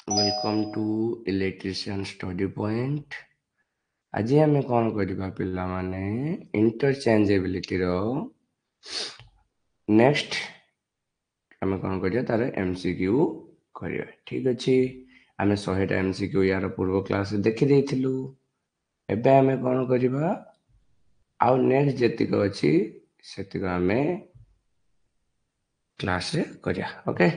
Welcome to electrician study point. आज आम कौन करवा पिला माने इंटरचेंजेबिलिटी रो नेक्स्ट आम कौन करिया तार एमसीक्यू करिया। ठीक अच्छे आम 100टा एमसीक्यू यार पूर्व क्लास देखी देथिलु। एबे आम कौन करवा आउ नेक्स्ट जेतिक अछि सेतिक आम क्लास रे करिया। ओके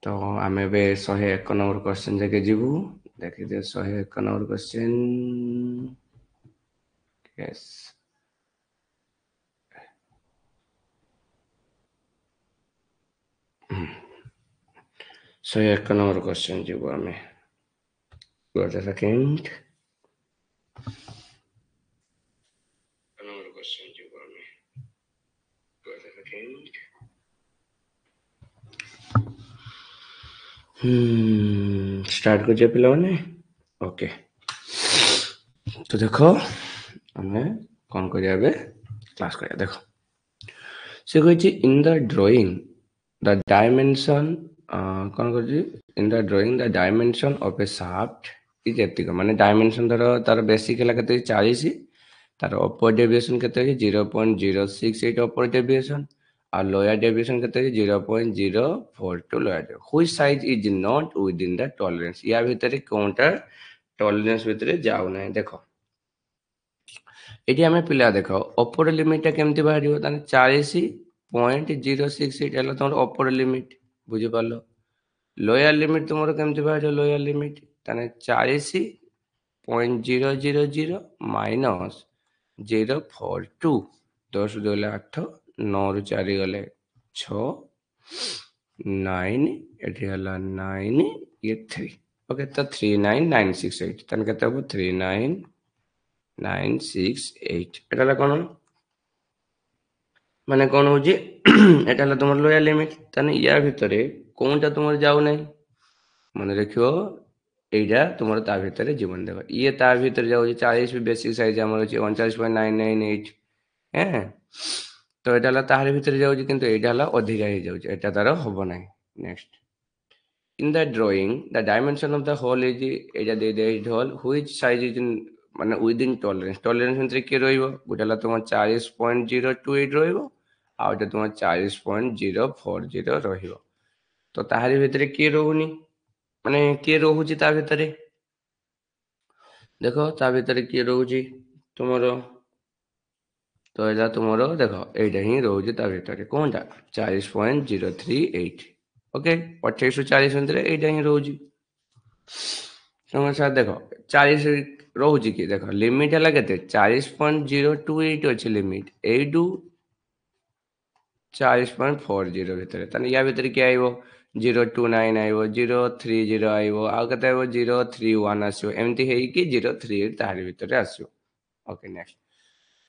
तो आम ए 101 नंबर क्वेश्चन जाके जीवु। देखी दे 101 number question. Yes 101 number question जीवु आम। Got a second? Number question जीवु आम। Got a second? स्टार्ट कर पिलाने। ओके तो देखो आम कौन करिया क्लास करिया। देखो से कही in the drawing the dimension कौन कर in the drawing the dimension of a shaft is एतिक माने डायमेंशन धर तार बेसिक है केते 40 तार अपर डेविएशन केते 0.068 अपर डेविएशन और लोअर डेविएशन केते 0.042 lower. Which size is not with in the tolerance या भीतर कोनटा टॉलरेंस भीतर जाउ नै। देखो एटी आम पिला देख अपर लिमिटा केमती बाहर ताने 40.068 है तुम अपर लिमिट बुझिपार। लोअर लिमिट तुम केमती बाहर लोअर लिमिट ताने 40.000 माइनस 042 10 2 8 9 रु 4 गले 6 9 एटी हला 9 ये 3। ओके तो 39968 ताने केते हो 39968 एटा कौन माने कौन हो एटा तुम लोअर लिमिट ताने या भितर कौनटा तुम जाऊ ना मन रखियो एटा तुम ता भितर जीवन देख ये ता भितर जाऊ 40 भी बेसिक साइज आम अच्छे 39.998 है तो यहाँ तार भितर जाऊँ किंतु यहाँ अधिका हो जाऊँ एटा तार हम ना। Next in the drawing the dimension of the hole is एटा the the hole which size is माने विद इन टॉलरेंस टॉलरेंस भितर के रहिबो गोटेला तुम 40.028 रहिबो आ गोटे तुम 40.040 रहिबो तो ताहारी भितर के रहउनी माने के रहुची ता भितर देखो ता भितर किए रोचे तुमर तो यहाँ तुम देख यहाँ ही रोचे ता भितर कौनटा 40.038 ओके 28 ରୁ 40 ଭିତରେ ଏଇଟା ହିଁ ରହୁଛି। ତୁମ ସାର୍ ଦେଖ 40 ରହୁଛି କି ଦେଖ ଲିମିଟ ହେଲା କେତେ 40.028 ଅଛି ଲିମିଟ ଏଇଠୁ 40.40 ଭିତରେ ତାହେଲେ ୟା ଭିତରେ କିଏ ଆଇବ 029 आइबो 030 आइबो आउ केते आइबो 031 आसीबो एमती हेई कि 038 ताहारी भितरे आसीबो। Okay next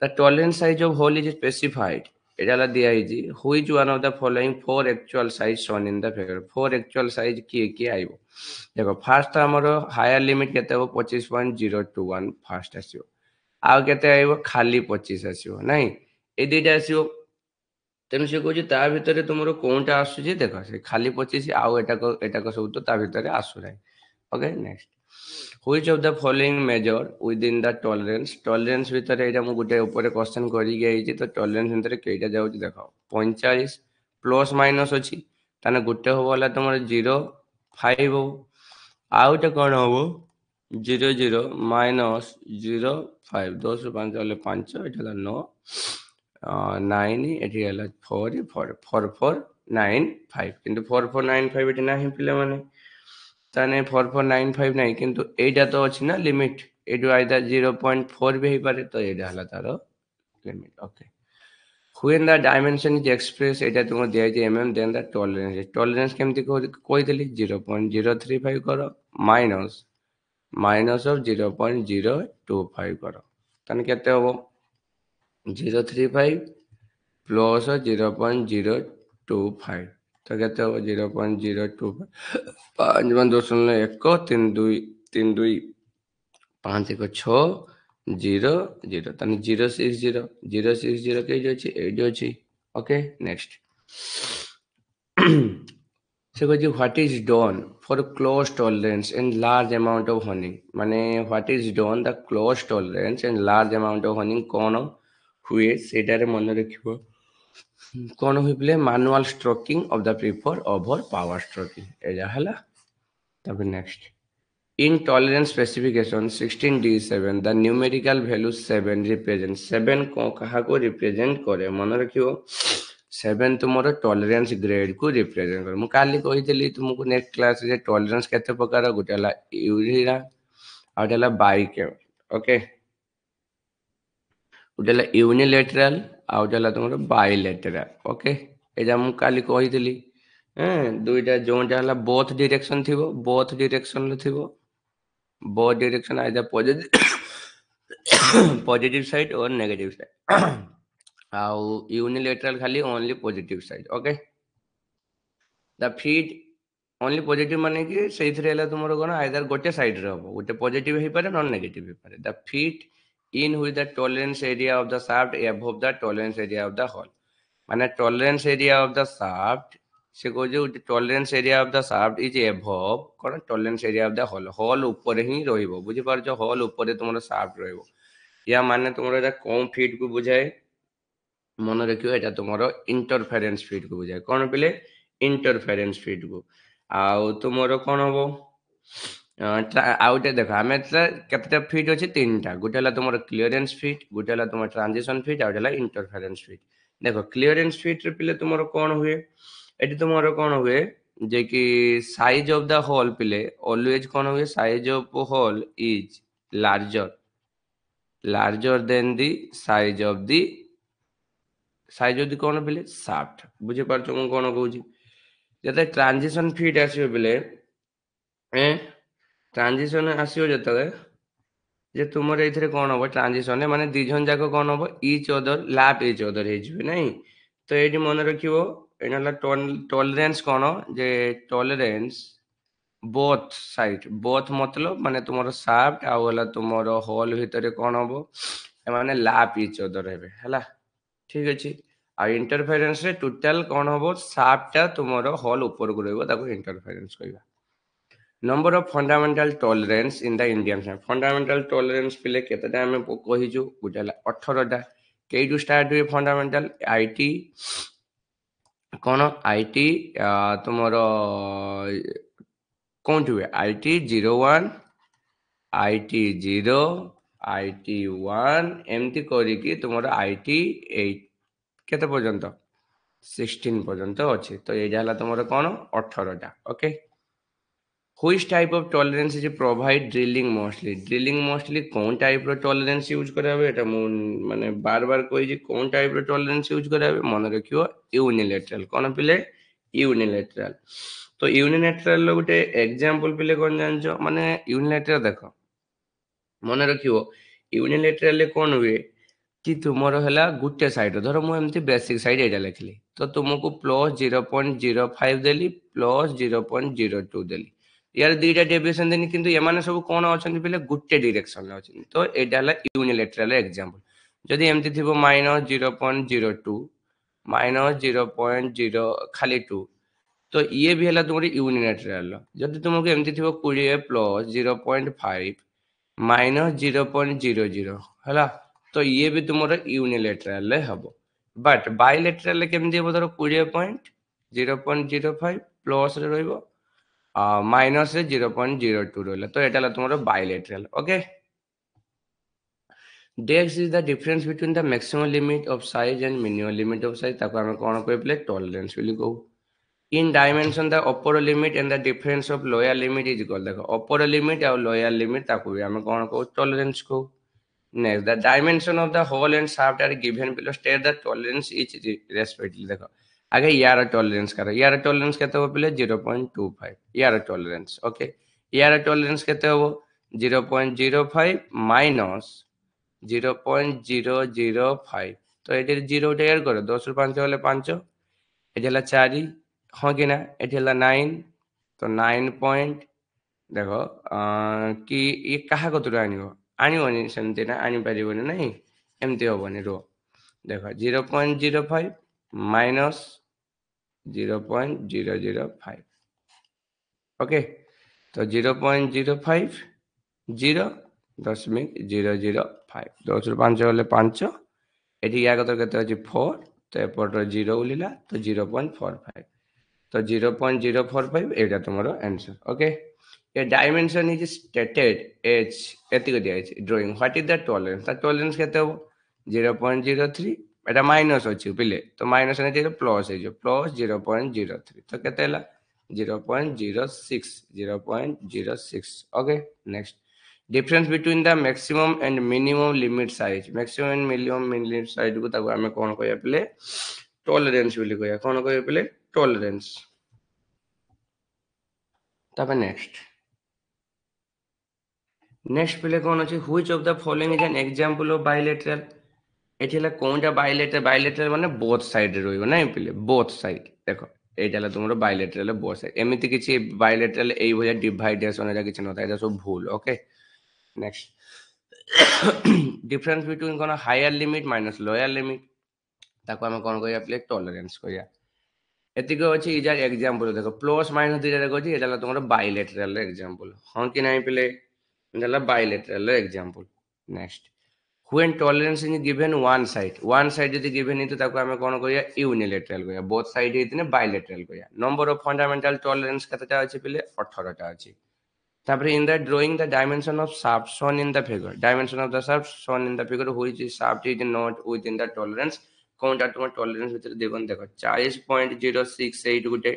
the tolerance size of hole is specified एटाला दिया हिजी which one of the following four actual size shown in the figure four actual size किए आइबो देखो फास्ट तो हमर हायर लिमिट केते हो 25.021 फास्ट आसीबो आउ केते आइबो खाली 25 आसीबो नाही ए दुईटा आसीबो तेणु सी कह ता भितर तुम कौनटा आसूँ देख से खाली 25 आउ एटाक सब तो ता भितर आसुना। Okay next which of the following measure within the tolerance tolerance भितर एटा मु गुटे ऊपर क्वेश्चन करी गई तो टॉलरेंस भितर केटा जाउ देख 45 प्लस माइनस अछि ताने गुटे हो वाला तुम 0.5 हो आउटे कौन हम 0.0 माइनस 0.5 10 ରୁ 5 गले 5 एटा 9 9 एटी है 4 4 4495 किंतु 4495 एटी नाही पिला माने ताने 4495 नाही किंतु एटा तो अछि ना लिमिट एटू आइदर 0.4 भी हे पारे तो एटा हला तारो limit. Okay when the dimension is express एटा तुम दिया जे एमएम देन द टॉलरेंस केमती कोइ देली 0.035 करो माइनस माइनस ऑफ 0.025 करो ताने केते हो 035 प्लस 0.025 तो कहते हो 0.025 5 दशमलव 1 3 2 5 1 6 0 0 ताने 060 060 के अच्छी 8 अच्छी। ओके नेक्स्ट से कहछि what is done for close tolerance and large amount of honey माने what is done the close tolerance and large amount of honey कौन हुए सेटारे मन रखिबो कौन हुई play manual stroking of the paper over power stroking एजा हला तब next in tolerance specification 16D7 the numerical value 7 represent 7 को कहा को represent करे मन रखियो 7 तुमरो टॉलरेंस ग्रेड को रिप्रेजेंट करे मु काली कहितली तुमको नेक्स्ट क्लास रे टॉलरेंस केते प्रकार गुटेला यूरिया आउटेला बाइकेमिकल ओके गुटेला यूनिलेटरल आउटेला तुमरो बाइलेटरल ओके एजा मु काली कहितली दुईटा जोंटा हला बोथ डायरेक्शन थिबो बोथ डायरेक्शन लो थिबो both direction either positive positive side or negative side ଆଉ unilateral ଖାଲି only positive side okay the feed only positive ମାନେ କି ସେଇଥିରେ ହେଲା ତୁମର କଣ either ଗୋଟେ ସାଇଡ୍ ରେ ହବ ଗୋଟେ ପଜିଟିଭ ହେଇପାରେ ନନ୍ ନେଗେଟିଭ ହେଇପାରେ the feet in with the tolerance area of the shaft above the tolerance area of the hole ମାନେ tolerance area of the shaft से को जो tolerance area of the shaft is above कोन tolerance area of the hole hole ऊपर ही रहिबो बुझि पारछो whole ऊपर तुमरो शाफ्ट रहिबो या माने तुमरो एटा कम फीट को बुझाए मन रखियो एटा तुमरो इंटरफेरेंस फीट को बुझाए कोन पिले इंटरफेरेंस फीट को आउ तुमरो कोन हबो आउटे देखो आमे केतेटा फीट अछि तीनटा गुटेला तुमरो क्लियरेंस फीट गुटेला तुमरो ट्रांजिशन फीट आउटेला इंटरफेरेंस फीट देखो क्लियरेंस फीट रे पिले तुमरो कोन हुए एटी तुमरो कोन हुए जे कि साइज ऑफ द होल पिले ऑलवेज कोन हुए size of hole is larger than the size of the कोन पिले शाफ्ट बुझे पारछो मु कोन कहूची जते ट्रांजिशन फीट आसीयो पिले ट्रांजिशन आसीयो जते जे तुमर एथिरे कोन हो ट्रांजिशन माने दी जन जाको कोन हो each other lap each other हे जिवे नहीं तो एटी मन रखिबो एनाला टॉलरेंस कोन जे टॉलरेंस बोथ साइड बोथ मतलब माने तुमरो शाफ्ट आ वाला तुमरो होल भितरे कोन होबो ए माने लैप ईच अदर हेबे हला ठीक अछि आ इंटरफेरेंस रे टोटल कोन होबो शाफ्टटा तुमरो होल ऊपर को रहबो ताको इंटरफेरेंस कहबा number of fundamental tolerance in the Indian side fundamental tolerance पिले केतेटा हमें कहिजु गुटेला 18 टा केइटू स्टार्ट हुए फंडामेंटल आईटी कोन आईटी तुमरो कौन हुए आईटी 01 आईटी 0 आईटी 1 एमती करिकी तुमरो आईटी 8 केते पर्यंत 16 पर्यंत अछि तो एजा हला तुमरो कोन 18 टा okay which type of tolerance is provide drilling mostly कौन टाइप रो टॉलरेंस यूज कराबे एटा माने बार बार कोइ जे कौन टाइप रो टॉलरेंस यूज कराबे मन रखियो यूनिलेटरल कोन पिले यूनिलेटरल तो यूनिलेटरल लो गुटे एग्जांपल पिले कोन जानजो माने यूनिलेटरल देखो मन रखियो यूनिलेटरल ले कोन हुए कि तुमरो हला गुटे साइड धरो मु एमती बेसिक साइड एटा लिखली तो तुमको प्लस 0.05 देली प्लस 0.02 देली यार दुईटा डेविएशन देनी किंतु एमाने सब कोन अछन पिले गुटे डायरेक्शन ले अछन तो एटा हला यूनिलेटरल एग्जांपल जदि एमती थिबो -0.02 -0.0 खाली 2 तो ये भी हला तुमरी यूनिलेटरल जदि तुमको एमती थिबो 20 प्लस 0.5 -0.00 हला तो ये भी तुमरो यूनिलेटरल हबो बट बाइलेटरल केमती हबो धरो 20.0.05 प्लस रे रहइबो माइनस रे 0.02 रहला तो एटा तुमरो बाइलेटरल ओके डेक्स is the difference between the maximum limit of size and minimum limit of size ताको हम कोन कहबले टॉलरेंस बिली कहू in dimension the upper limit and the difference of lower limit is equal देखो अपर लिमिट और lower limit ताको भी हम कोन कहू टॉलरेंस को next the dimension of the hole and shaft are given below state the tolerance etch respectively देखो आगे यार टॉलरेंस करो यार टॉलरेंस केते हो पहले 0.25 यार टॉलरेंस ओके यार टॉलरेंस केते हो 0.05 माइनस 0.005 तो एटे 0 टेयर करो 10 रु 5 होले 5 एटे हला 4 हां कि ना एटे हला 9 तो 9 पॉइंट देखो कि ये कहा कतुरा आनिबो आनिबोनी सेमते ना आनि परिबोनी नहीं एमते होबोनी रो देखो 0.05 माइनस 0.005 ओके तो 0.050 10.005 10 ରୁ 5 ଗଲେ 5 ଏଠି ୟା କଥା କେତେ ଅଛି 4 ତ ଏପଟର 0 ଉଳିଲା ତ 0.45 तो 0.045 एटा तुम्हारो आंसर ओके ये डायमेंशन इज स्टेटेड एज एतिक दिया है drawing what is the tolerance केते हो 0.03 एटा माइनस अछि पिले तो माइनस ने जे प्लस है जो प्लस 0.03 तो केते हला 0.06 0.06 okay next difference between the maximum and minimum limit size maximum and minimum limit size को ताको हमें कोन कहया पिले टॉलरेंस बोली कहया कोन कहया पिले टॉलरेंस तब नेक्स्ट पिले कौन अच्छे which of the following is an example of bilateral एठी हला कोनटा बायलैटरल माने बोथ साइड रे रहइबो नै पिले बोथ साइड देखो एटा हला तुमरो बायलैटरल बोथ साइड एमिति किछि बायलैटरल एई भया डिवाइडेशन एटा किछि नता एटा सब भूल ओके नेक्स्ट डिफरेंस बिटवीन कोन higher limit minus lower limit ताको हम कोन कहया पिले टॉलरेंस कहया एतिक अछि इजार एग्जांपल देखो प्लस माइनस दिटा देखो अछि एटा हला तुमरो बायलैटरल एग्जांपल हन कि नै पिले एटा bilateral example next when tolerance is given one side यदि given है तो ताको हमें कोन कहया यूनिलैटरल कहया both side इतने बायलैटरल कहया नंबर ऑफ फंडामेंटल टॉलरेंस कतटा अछि पिले 18 टा अछि तापर in the drawing the dimension of shaft shown in the figure dimension of the shaft shown in the figure which is shaft is not within the tolerance कोनटा तुम tolerance भीतर देखन देखो 40.068 गुटे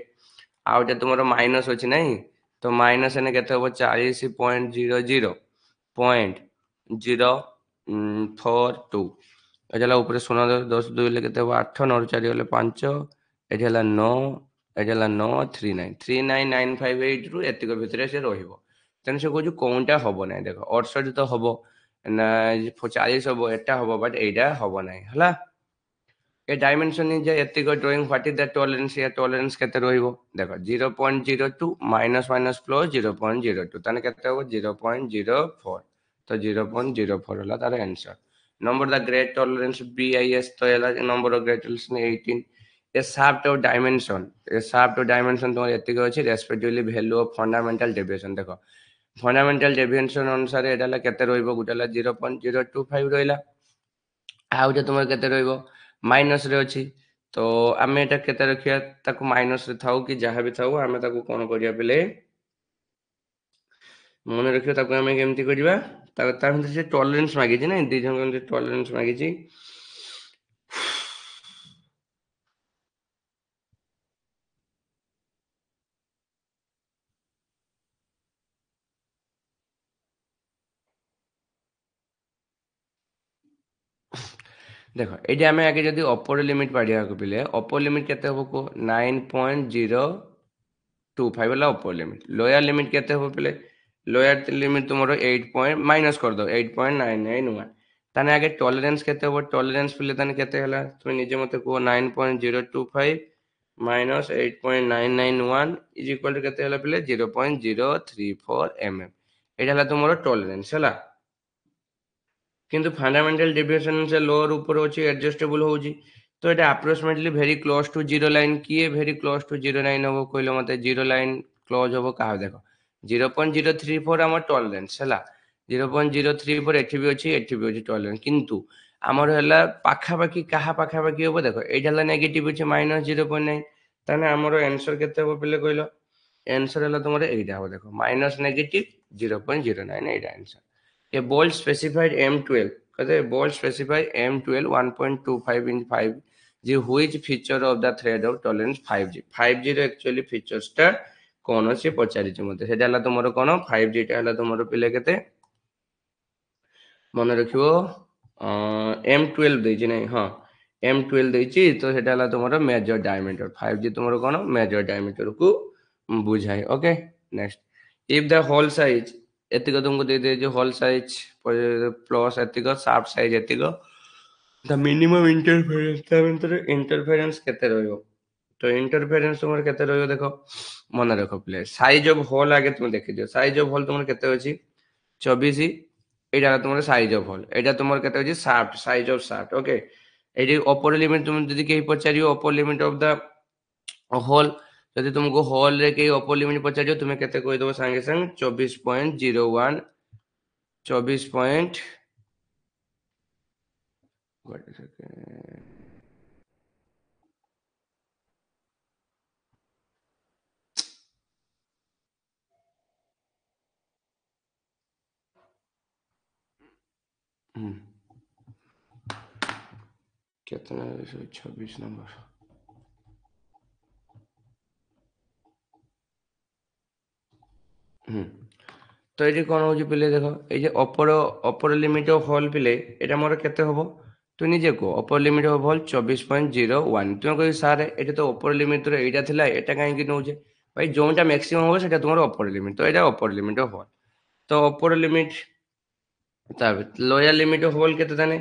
आउटा तुमरो माइनस अछि नै तो माइनस ने केते हो 40.00.042 एजला ऊपर सुना 10 2 ले केते हो 8 9 4 गले 5 एजला 9 एजला 9 39 39958 रु एतिक भितरे से रहिबो तेन से कहू कोनटा हबो नै देखो 68 तो हबो ना 40 हबो एटा हबो बट एटा हबो नै हला ए डायमेंशन इज एतिक drawing what is the tolerance या टॉलरेंस केते रहिबो देखो 0.02 माइनस माइनस प्लस 0.02 तने केते हो 0.04 तो 0.04 होला तार answer number the great tolerance BIS तो एला number of great tolerance 18 A shaft of dimension तो एतिक अछि respectively value of fundamental deviation देखो फंडामेंटल डेविएशन अनुसार एडाला केते रहिबो गुटाला 0.025 रहिला आउ जे तुमर केते रहिबो माइनस रे अछि तो आमे एटा केते रखिया ताको माइनस रे थाउ कि जहां भी थाउ आमे ताको कोन करिया पिले मने रखियो ताको आमे केमति करिवा ता भीतर से टॉलरेंस मागी छी नै दी जन टॉलरेंस मागी छी देखो एडी आमे आगे जदी अपर लिमिट पाडिया को पिले अपर लिमिट केते हो को 9.025 वाला अपर लिमिट लोअर लिमिट केते हो पिले लोअर लिमिट तुमरो 8 पॉइंट माइनस कर दो 8.991 ताने आगे टॉलरेंस केते हो टॉलरेंस पिले ताने केते हला तुम निजे मते को 9.025 माइनस 8.991 इज इक्वल टू केते हला पिले 0.034 mm एटा हला तुमरो टॉलरेंस हला किंतु फंडामेंटल डेविएशन से लोअर ऊपर होची एडजस्टेबल होची तो एटा approximately very close to zero line किए very close to zero line हो कहलो मते जीरो लाइन क्लोज हो कहा देखो 0.034 हमर टॉलरेंस हला 0.034 एठी भी अछि टॉलरेंस किंतु हमर हला पाखा पाखी कहा पाखा पाखी हो देखो एटा हला नेगेटिव अछि -0.9 ताने हमर आंसर केते हो पले कहलो आंसर हला तुमरे एटा हो देखो minus negative 0.09 Etah answer a bold specified M12 कहते bold specified M12 1.25 inch 5 G which feature of the thread of tolerance 5G 5G रो एक्चुअली फीचर्स ता कोन से पचारि छ मते सेटा हला तुमरो कोन 5G ता हला तुमरो पिले केते मन रखियो M12 दै छी नै हां M12 दै छी तो सेटा हला तुमरो मेजर डायमीटर 5G तुमरो कोन मेजर डायमीटर को बुझाई okay next if the hole size एतिक तुमको दे दे जो होल साइज प्लस एतिक शाफ्ट साइज एतिक द मिनिमम इंटरफेरेंस केते रहयो तो इंटरफेरेंस तुमर केते रहयो देखो मन रखो प्ले साइज ऑफ होल आगे तुम देखि दियो साइज ऑफ होल तुमर केते अछि 24 एटा तुमर साइज ऑफ होल एटा तुमर केते अछि shaft size of shaft okay एडी अपर लिमिट तुम जदी के पचारियो upper limit of the hole जदि तुमको होल रे के अपर लिमिट पचार तुम्हें केते कहि दबो संगे संग 24.01 24 कितना 26 नंबर तो ये कौन हो पे देख ये अपर लिमिट ऑफ होल पे ये मोर केते हम तु निजे कह अपर लिमिट ऑफ होल 24.01 तुम कह सारे ये तो अपर लिमिट तो यहाँ था यहाँ कहीं नौचे भाई जोटा मैक्सिमम हो तुम अपर लिमिट तो यहाँ अपर लिमिट ऑफ होल तो upper limit lower limit of hole केते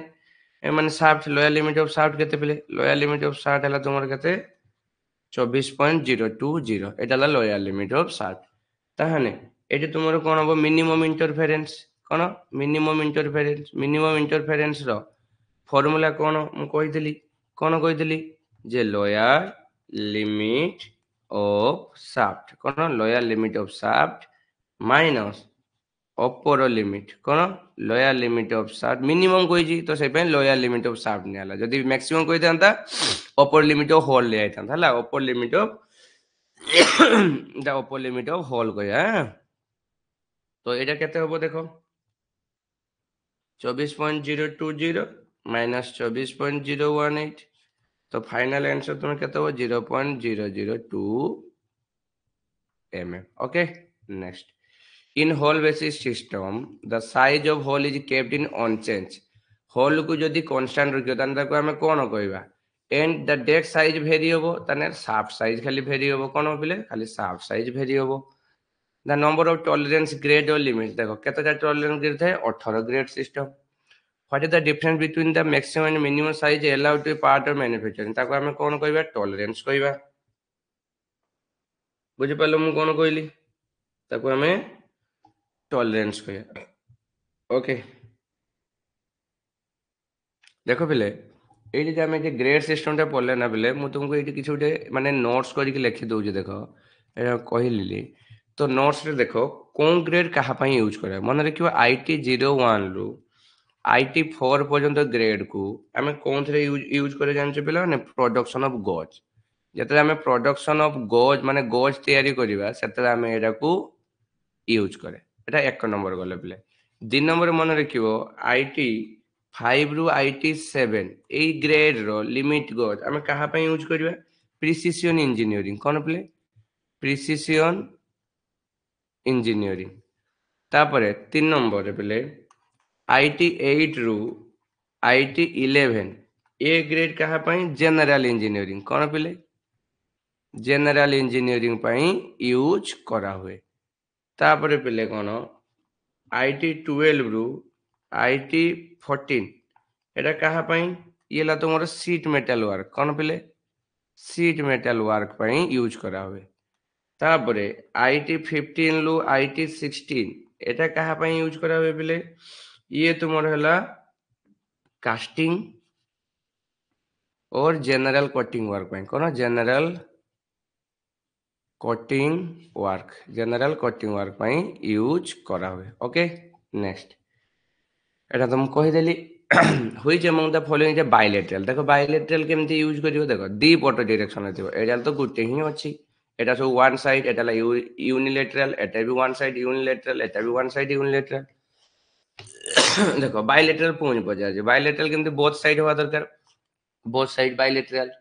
माने shaft lower limit of shaft केते पे लोयर लिमिट ऑफ शाफ्ट है तुम केते 24.020 এটা হলো লোয়ার লিমিট অফ শাফট তাহলে এটি তোমার কোন হবো মিনিমাম ইন্টারফেরেন্স কোন মিনিমাম ইন্টারফেরেন্স র ফর্মুলা কোন মু কইদেলি কোন কইদেলি যে লোয়ার লিমিট অফ শাফট কোন lower limit of shaft minus অপর লিমিট কোন lower limit of shaft minimum কইছি তো সেপাই lower limit of shaft Nyala যদি ম্যাক্সিমাম কই দান্তা অপর লিমিট অফ হোল লিয়া আইতান্তা হলা অপর লিমিট অফ অপর লিমিট অফ হোল কই হ্যাঁ তো এটা কেতে হবো দেখো 24.020 মাইনাস 24.018 তো ফাইনাল आंसर तुम्हें কেতে হবো 0.002 mm okay next in hole basis system the size of hole is kept in unchanged hole को जदि कांस्टेंट रखियो ताने ताको हमें कोन कहबा and the deck size vary होबो ताने shaft size खाली vary होबो कोन होबले खाली shaft size vary होबो the number of tolerance grade or limit देखो केतेटा tolerance grade है 18 grade system what is the difference between the maximum and minimum size allowed to be part of manufacturing ताको हमें कोन कहबा tolerance कहबा बुझि पालो मु कोन कहली ताको हमें tolerance कहबा ओके देखो पिले ये आम जो ग्रेड सिस्टमटा पढ़ले ना पिले मुझे तुमको ये किसी गोटे माने नोट्स करके लिखि दूसरी देख कहली तो नोट्स रे देखो कौन ग्रेड क्या यूज कर मन रख IT 01 रु IT 4 पर्यंत ग्रेड को आम कौन थे यूज कर जानते पिला माने प्रोडक्शन ऑफ गज जिते आम प्रोडक्शन ऑफ गज माने गज तैयारी करवा से आम एटा को यूज करे एटा एक नंबर गले पिले 2 नंबर मन रखियो IT 5 रु IT 7 ए ग्रेड रो लिमिट गज आम कहा यूज करवा प्रिसिजन इंजीनियरिंग कौन पिले प्रिसिजन इंजीनियरिंग तापरे 3 नंबर पिले IT 8 रु IT 11 ए ग्रेड कहा जनरल इंजीनियरिंग कौन पिले जनरल इंजीनियरिंग यूज करा हुए तापरे पिले कौन IT 12 रु IT 14 एटा कहा ये ला तुम सीट मेटल वर्क कौन पिले सीट मेटल वर्क यूज करा हुए तापरे IT 15 लु IT 16 एटा कहा यूज करा हुए पिले ये तुम है कास्टिंग और जनरल कटिंग वर्क कौन जनरल कटिंग वर्क यूज करा हुए ओके नेक्स्ट एटा तुम कहीदेली हुई among the following J bilateral देखो बायलेटरल केमती यूज करियो देखो दी पट डायरेक्शन थिबो एटा तो गुटे ही अछि एटा सब वन साइड एटा ला यूनिलेटरल एटा भी वन साइड यूनिलेटरल एटा भी वन साइड यूनिलेटरल देखो बायलेटरल पुणी पचार जे बायलेटरल केमती बोथ साइड होवा दरकार both side bilateral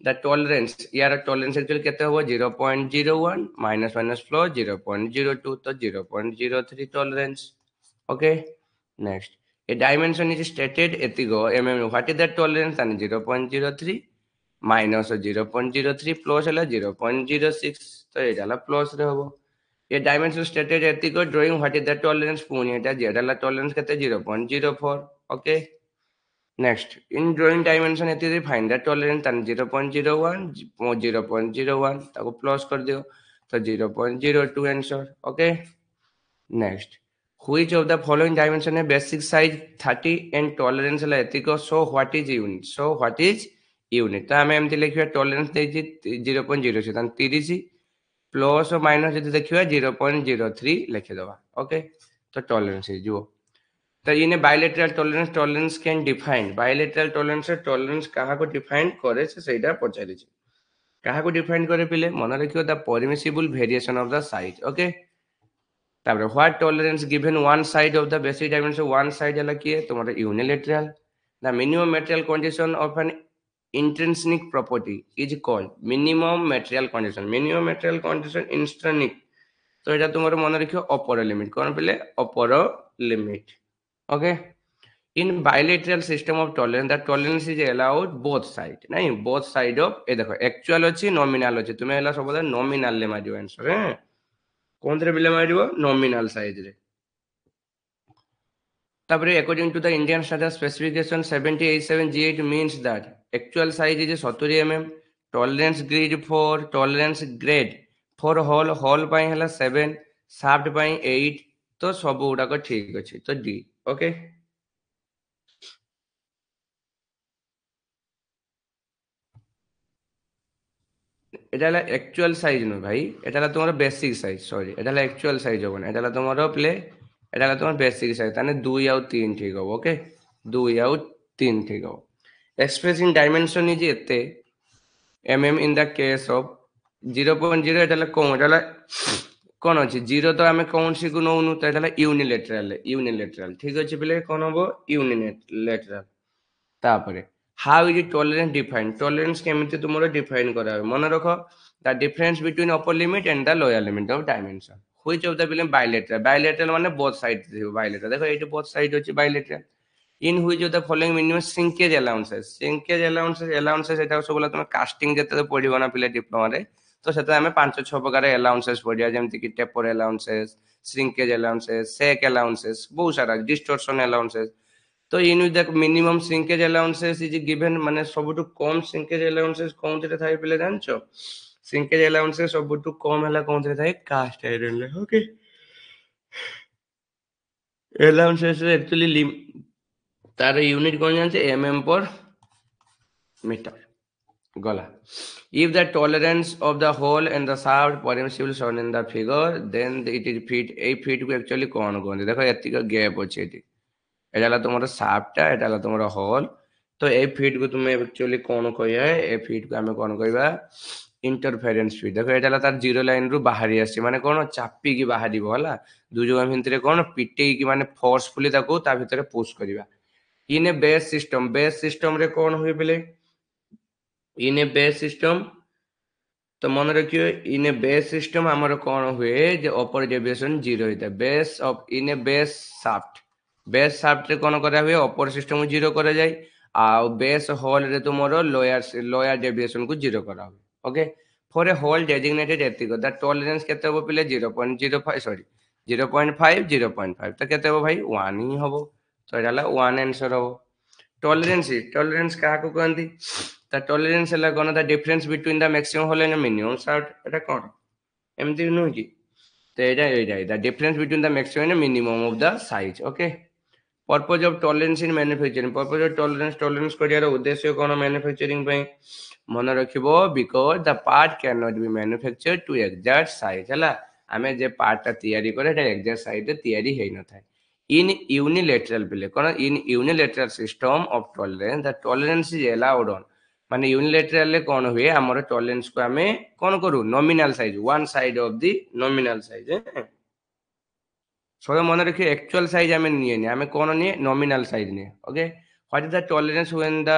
the tolerance यार टॉलरेंस एक्चुअली केते होबो 0.01 माइनस माइनस प्लस 0.02 तो 0.03 tolerance okay next a dimension is stated etigo mm what is the tolerance and 0.03 minus 0.03 plus है 0.06 तो ये जाला प्लस रे होबो ये dimension stated etigo drawing what is the tolerance पुनी एटा जेडाला टॉलरेंस केते 0.04 ओके नेक्स्ट इन ड्राइंग डायमेंशन एति फाइंड द टॉलरेंस and 0.01 0.01 ताको प्लस कर दियो तो 0.02 answer okay next which of the following dimension है basic size 30 and tolerance है ethico so what is unit unit तो आम एमती लिखा टॉलरेंस 0.06 30 प्लस और माइनस जो देखा 0.03 लिखिदेवा ओके तो टॉलरेंस जो तो in bilateral tolerance can define bilateral tolerance क्या डिफाइन करे से पचारि क्या डिफाइन करे पिले मन रखियो the permissible variation of the size okay तापर what tolerance given one side of the basic dimension one side हला किए तुम्हारा unilateral the minimum material condition of an intrinsic property is called minimum material condition intrinsic तो এটা তোমার মনে রাখিও অপর লিমিট কোন পেলে অপর limit okay in bilateral system of tolerance the tolerance is allowed both side नहीं both side of ए देखो actual अच्छी nominal अच्छी तुम्हें एला सब nominal ले मारियो आंसर है कौन रे बिले मारियो nominal size रे तापरे according to the Indian standard specification 7087 G8 means that actual size is 70 mm tolerance grade for hole ପାଇଁ ହେଲା 7 shaft ପାଇଁ 8 तो सब गुड़ाक ठीक अच्छे तो D ओके এটা হলো অ্যাকচুয়াল সাইজ নয় ভাই এটা হলো তোমার বেসিক সাইজ সরি এটা হলো অ্যাকচুয়াল সাইজ হবে না এটা হলো তোমার প্লে এটা হলো তোমার বেসিক সাইজ তাহলে 2 আর 3 ঠিক হবে ওকে 2 আর 3 ঠিক হবে এক্সপ্রেসিং ডাইমেনশন ইজ এতে mm in the case of 0.0 এটা হলো কোন এটা হলো কোন আছে 0 তো আমি কোনসি কো নউনু তো এটা হলো ইউনিল্যাটারাল ঠিক আছে পিলে কোন হবে ইউনিল্যাটারাল তারপরে how is it tolerance defined tolerance কেমতে তোমরা ডিফাইন করা হবে মনে রাখো the difference between upper limit and the lower limit of dimension which of the being bilateral মানে both side bilateral দেখো এইটা both side হচ্ছে bilateral in which of the following minimum shrinkage allowances এটা সবগুলা তুমি কাস্টিং যেতে পড়িব না পিলে ডিপ্লোমারে তো সেটা আমি 5-6 প্রকার allowances পড়িয়া যেমতি কি টেপর allowances shrinkage allowances sec allowances বহু সারা distortion allowances तो in the minimum shrinkage allowances is given माने सबटु कम श्रिंकेज अलाउंसेस कोनते थाई पिले जानछो श्रिंकेज अलाउंसेस सबटु कम हला कोनते थाई कास्ट आयरन ले ओके अलाउंसेस एक्चुअली तार यूनिट कोन जानछे एमएम पर मीटर गला if the tolerance of the hole and the shaft permissible shown in the figure then it is feet a feet को actually कोन कोन देखो एतिक gap अछि eighty এটা হলো তোমার সাপটা এটা হলো তোমার হোল তো এই ফিট কো তুমি एक्चुअली কোন কইয়া এই ফিট কো আমি কোন কইবা ইন্টারফেরেন্স ফিট দেখো এটা হলো তার জিরো লাইন রু বাহারি আসছে মানে কোন চাপি কি বাহারিব হলা দুই জগা ভিতরে কোন পিটেই কি মানে ফোর্সফুলি তাকো তা ভিতরে পুশ করিবা ইন এ বেস সিস্টেম রে কোন হই বলে ইন এ বেস সিস্টেম तो मन रखियो इन ए बेस सिस्टम हमर कोन हुए जे अपर डेविएशन 0 होता base of in A base shaft रे कोन करा हुए अपर सिस्टम को 0 करा जाय आ बेस होल रे तुमरो लोअर डेविएशन को 0 करा हुए okay for a hole designated एतिक द टॉलरेंस केते हो पिले 0.05 सॉरी 0.5 तो केते हो भाई 1 ही होबो तो एला 1 आंसर हो टॉलरेंस का को कहंती the tolerance है कोन the difference between the maximum hole and minimum shaft एटा कोन एमती नु की तो एटा the difference between the maximum and minimum of the size okay purpose of tolerance in manufacturing purpose of tolerance करियार उद्देश्य कोन मैन्युफैक्चरिंग पई मन रखिबो because the part can not be manufactured to exact size हला हमें जे पार्ट ता तैयारी करे एटा एग्जैक्ट साइज रे तैयारी हेइ न थाय इन यूनिलैटरल बिले कोन in unilateral system of tolerance the tolerance is allowed on माने यूनिलैटरल ले कोन हुए हमर टॉलरेंस को हमें कोन करू nominal size one side of the nominal size सब मन रखिए एक्चुअल साइज हमें नहीं है हमें कौन नहीं नॉमिनल साइज नहीं okay what is the tolerance when the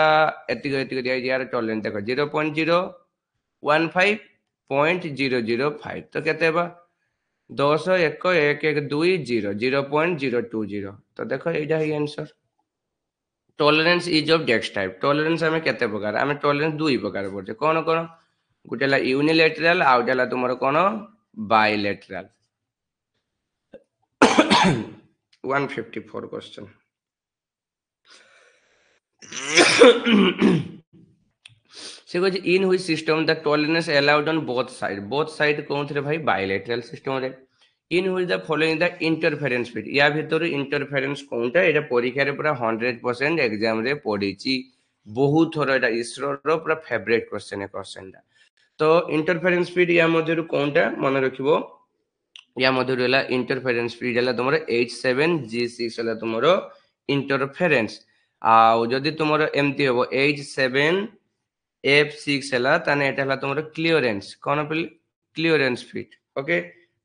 एतिक दिया यार टॉलरेंस देखो 0.015.005 तो केते बा 10 1 1 1 2 0 0.020 तो देखो एटा ही आंसर टॉलरेंस इज ऑफ डेक्स टाइप टॉलरेंस हमें केते प्रकार हमें टॉलरेंस दुई प्रकार पड़े कौन कौन गुटेला यूनिलैटरल आउटेला तुमरो कोन बायलैटरल 154 question से कुछ इन हुई system the tolerance allowed on both side कौन थे भाई बायलैटरल सिस्टम रे इन हुई the following the interference fit या भीतर इंटरफेरेंस कोनटा एटा परीक्षा रे पूरा 100% एग्जाम रे पड़ीची बहुत थोड़ा एटा इसरो रो पूरा फेवरेट क्वेश्चन है क्वेश्चनटा तो इंटरफेरेंस फीड या मध्यरु कोनटा मन रखिबो या मध्यरु हला इंटरफेरेंस फीड हला तुमरो H7G6 हला तुमरो इंटरफेरेंस आ जदी तुमरो एमती होबो H7F6 हला ताने एटा हला तुमरो क्लियरेंस कोन पे क्लियरेंस फीड ओके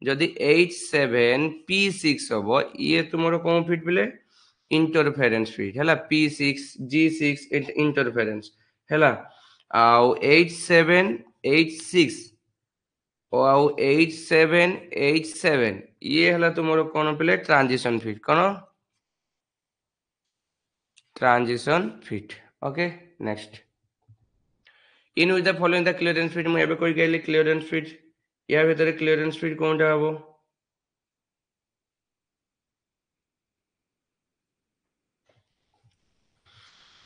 जदी H7P6 होबो ये तुमरो कोन फीड पेले इंटरफेरेंस फीड हला P6G6 इंटरफेरेंस हला आउ H7H6 और H7H7 ये हला तुमरो कोन पेले ट्रांजिशन फीड कोन transition fit okay next in with the following the clearance fit मु एबे कोइ गेली क्लियरेंस फीड या भीतर क्लियरेंस फीड कोनटा हबो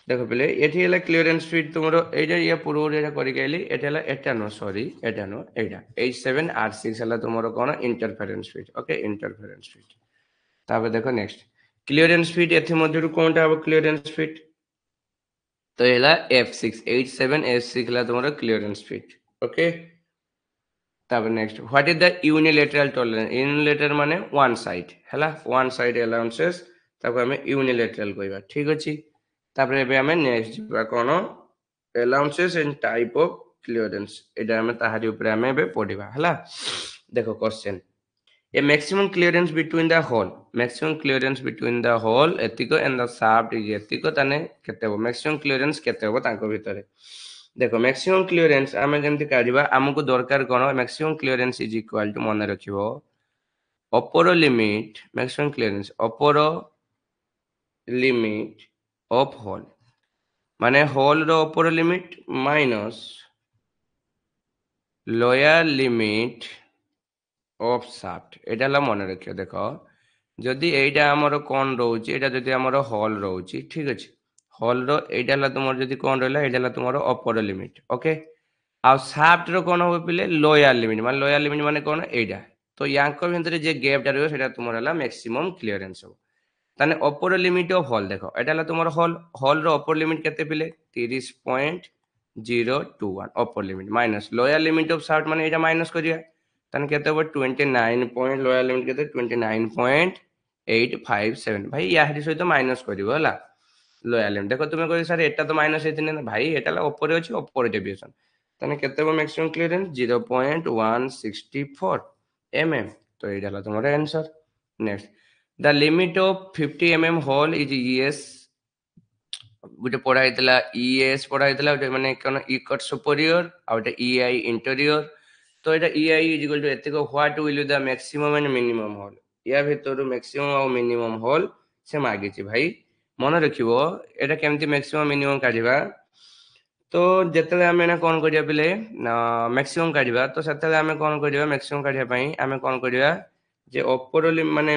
देखो पहले एठी हला क्लियरेंस फीड तुमरो एटा या पूर्व एटा करि गेली एटा हला एटा नो सॉरी एटा नो एटा H7R6 हला तुमरो कोन interference fit okay interference fit ताबे देखो नेक्स्ट क्लियरेंस फीड एथि मध्यरु कोनटा हबो क्लियरेंस फीड तो एला F6 H7F6 हला तुमरो क्लियरेंस फीड ओके ताबे next what is the unilateral tolerance unilateral माने वन साइड हला वन साइड अलाउंसेस ताको हमें यूनिलैटरल कहबा ठीक अछि तापरे एबे हमें नेक्स्ट जिबा कोन allowances and type of clearance एडा हमें ताहारी ऊपर हमें एबे पढिबा हला देखो question a maximum clearance between the hole एतिको and the shaft is एतिको तने केते हो maximum clearance केते हो तांको भितरे देखो maximum clearance आमे जेंति काढिबा हमकु दरकार कोन maximum clearance is equal to मन रखिबो upper limit maximum clearance upper limit of hole माने hole row upper limit minus lower limit of shaft एटा ला मन रखियो देखो जदि एटा हमरो कोन रहउची एटा जदि हमरो हॉल रहउची ठीक अछि हॉल रो एटा ला तुमरो जदि कोन रहला एटा ला तुमरो अपर लिमिट ओके आ शाफ्ट रो कोन हो पिले लोयर लिमिट माने कोन एटा तो यांको भितरे जे गैप रहबो सेटा तुमरो ला मैक्सिमम क्लियरेंस हो ताने अपर लिमिट ऑफ हॉल देखो एटा ला तुमरो हॉल रो अपर लिमिट केते पिले 30.021 upper limit minus lower limit of shaft माने एटा माइनस करिया ताने केते हो 29 पॉइंट लोयर लिमिट केते 29.857 भाई याहरी सहित माइनस करिवो हला लोयर लिमिट देखो तुमे कहि सर एटा तो माइनस हेतिने ना भाई एटा ला ऊपर अछि ऊपर डेविएशन तने केते हो मैक्सिमम क्लियरेंस 0.164 mm तो एटा ला तुम्हारा answer next the limit of 50 mm hole is ES गुटे पढा हेतला ES पढा हेतला गुटे माने कोन E कट सुपीरियर आ गुटे EI इंटीरियर तो एटा EI इज इक्वल टू एतिको what will the maximum and minimum hole या भितर मैक्सिमम और मिनिमम होल से मागी छी भाई मन रखिबो एटा केमति मैक्सिमम मिनिमम काढिबा तो जेतले हमें ना कोन करिया पिले मैक्सिमम काढिबा तो सेतले हमें कोन करिया मैक्सिमम काढिया पई हमें कोन करिया जे ओपर माने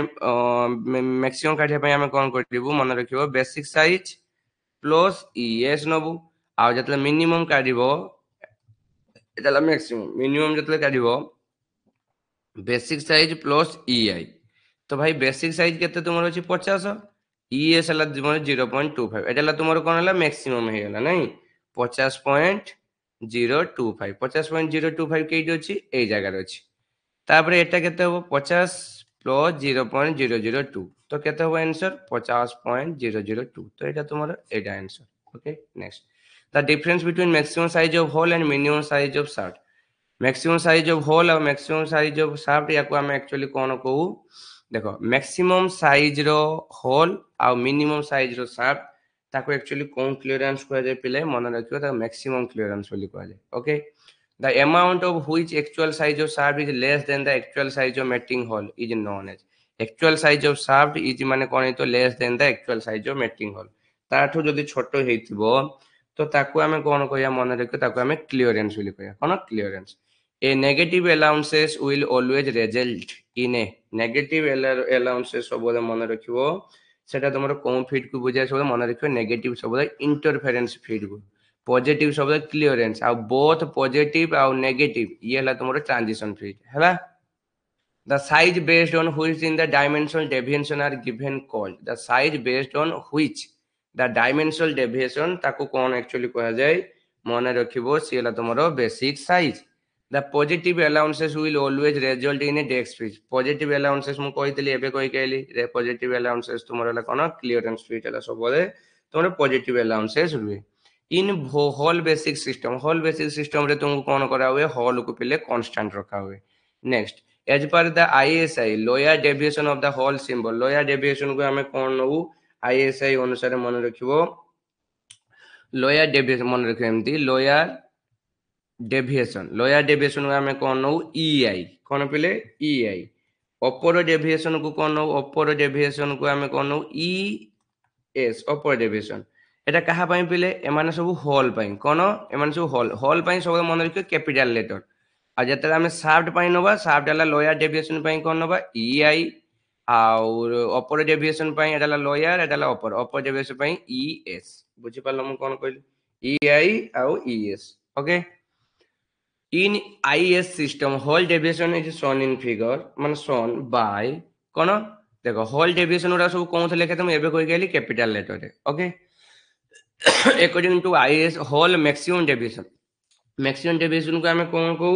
मैक्सिमम काढिया पई हमें कोन करिबो मन रखिबो बेसिक साइज प्लस ES नबु आ जेतले मिनिमम काढिबो एतला मैक्सिमम मिनिमम जेतले काढिबो बेसिक साइज प्लस EI तो भाई बेसिक साइज केते तुमरो अछि 50 ES हला तुमरो 0.25 एतला तुमरो कोन हला मैक्सिमम हे हला नै 50.025 50.025 केइट अछि ए जगह रे अछि तापरे एटा केते हो 50 प्लस 0.002 तो केते हो आंसर 50.002 तो एटा तुमरो एटा answer okay next the difference between maximum size of hole and minimum size of shaft maximum size of hole और मैक्सिमम साइज ऑफ शाफ्ट या को हम एक्चुअली कोन कहू देखो मैक्सिमम साइज रो होल और मिनिमम साइज रो शाफ्ट ताको एक्चुअली कोन क्लियरेंस को जे पिले मन रखियो ता मैक्सिमम क्लियरेंस बोली को जे okay the amount of which actual size of shaft is less than the actual size of mating hole is known as actual size of shaft is माने कोन तो less than the actual size of mating hole ताठो जदी छोटो हेतिबो तो ताको हमें कोन कहया मन रखियो ताको हमें क्लियरेंस बोली कहया कोन clearance A negative allowances will always result in a negative allowances सबले मन रखिबो सेटा तमरो कोन फीड को बुझाय सबले मन रखिबो नेगेटिव सबले इंटरफेरेंस फीड को पॉजिटिव सबले क्लियरेंस आ बोथ पॉजिटिव आ नेगेटिव ये हला तमरो ट्रांजिशन फीड हला the size based on which in the dimensional deviation are given called the size based on which the dimensional deviation ताको कौन एक्चुअली कहा जाए मन रखिबो सी हला तुमरो basic size the positive allowances will always result in a desk speed positive allowances मु कहितली एबे कहि कहली रे पॉजिटिव अलाउंसेस तुमरो हला कोन क्लियरेंस स्पीड हला सबले तुमरो पॉजिटिव अलाउंसेस हुए इन होल बेसिक सिस्टम रे तुमको कौन करा हुए होल को पहले कांस्टेंट रखा हुए next as per the ISI lower deviation of the hole symbol lower deviation को हमें कौन नउ आईएसआई अनुसार मन रखिबो लोअर डेविएशन मन रखिबो एमती लोअर डेविएशन को हमें कौन नउ ईआई कौन पहले ईआई अपर डेविएशन को कौन नउ अपर डेविएशन को हमें कौन नउ ई एस अपर डेविएशन এটা কাহা পাই পিলে এমানে সব হোল পাই কোন এমানে সব হোল পাই সব মনে রাখিও ক্যাপিটাল লেটার আর যেতে আমি শাফট পাই নবা শাফট হলা লোয়ার ডেভিয়েশন পাই কোন নবা ইআই আর অপর ডেভিয়েশন পাই এটা হলা লোয়ার এটা হলা অপর ডেভিয়েশন পাই ইএস বুঝি পারলো মু কোন কইলি ইআই আর E S okay in I S system hole deviation is shown in figure মানে শোন বাই কোন দেখো হোল ডেভিয়েশন ওরা সব কোন লেখা তুমি এবে কই গেলি ক্যাপিটাল লেটারে okay according to IS whole maximum deviation को हमें कौन को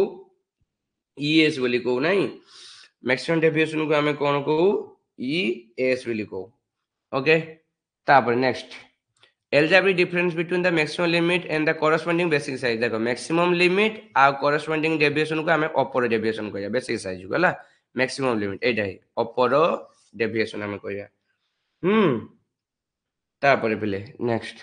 ES बोली को नहीं maximum deviation को हमें कौन को ES बोली को ओके तापर next algebraic difference between the maximum limit and the corresponding basic size देखो maximum limit और corresponding deviation को हमें upper deviation को या basic size को ला maximum limit एटा ही upper deviation हमें को या तापर पहले next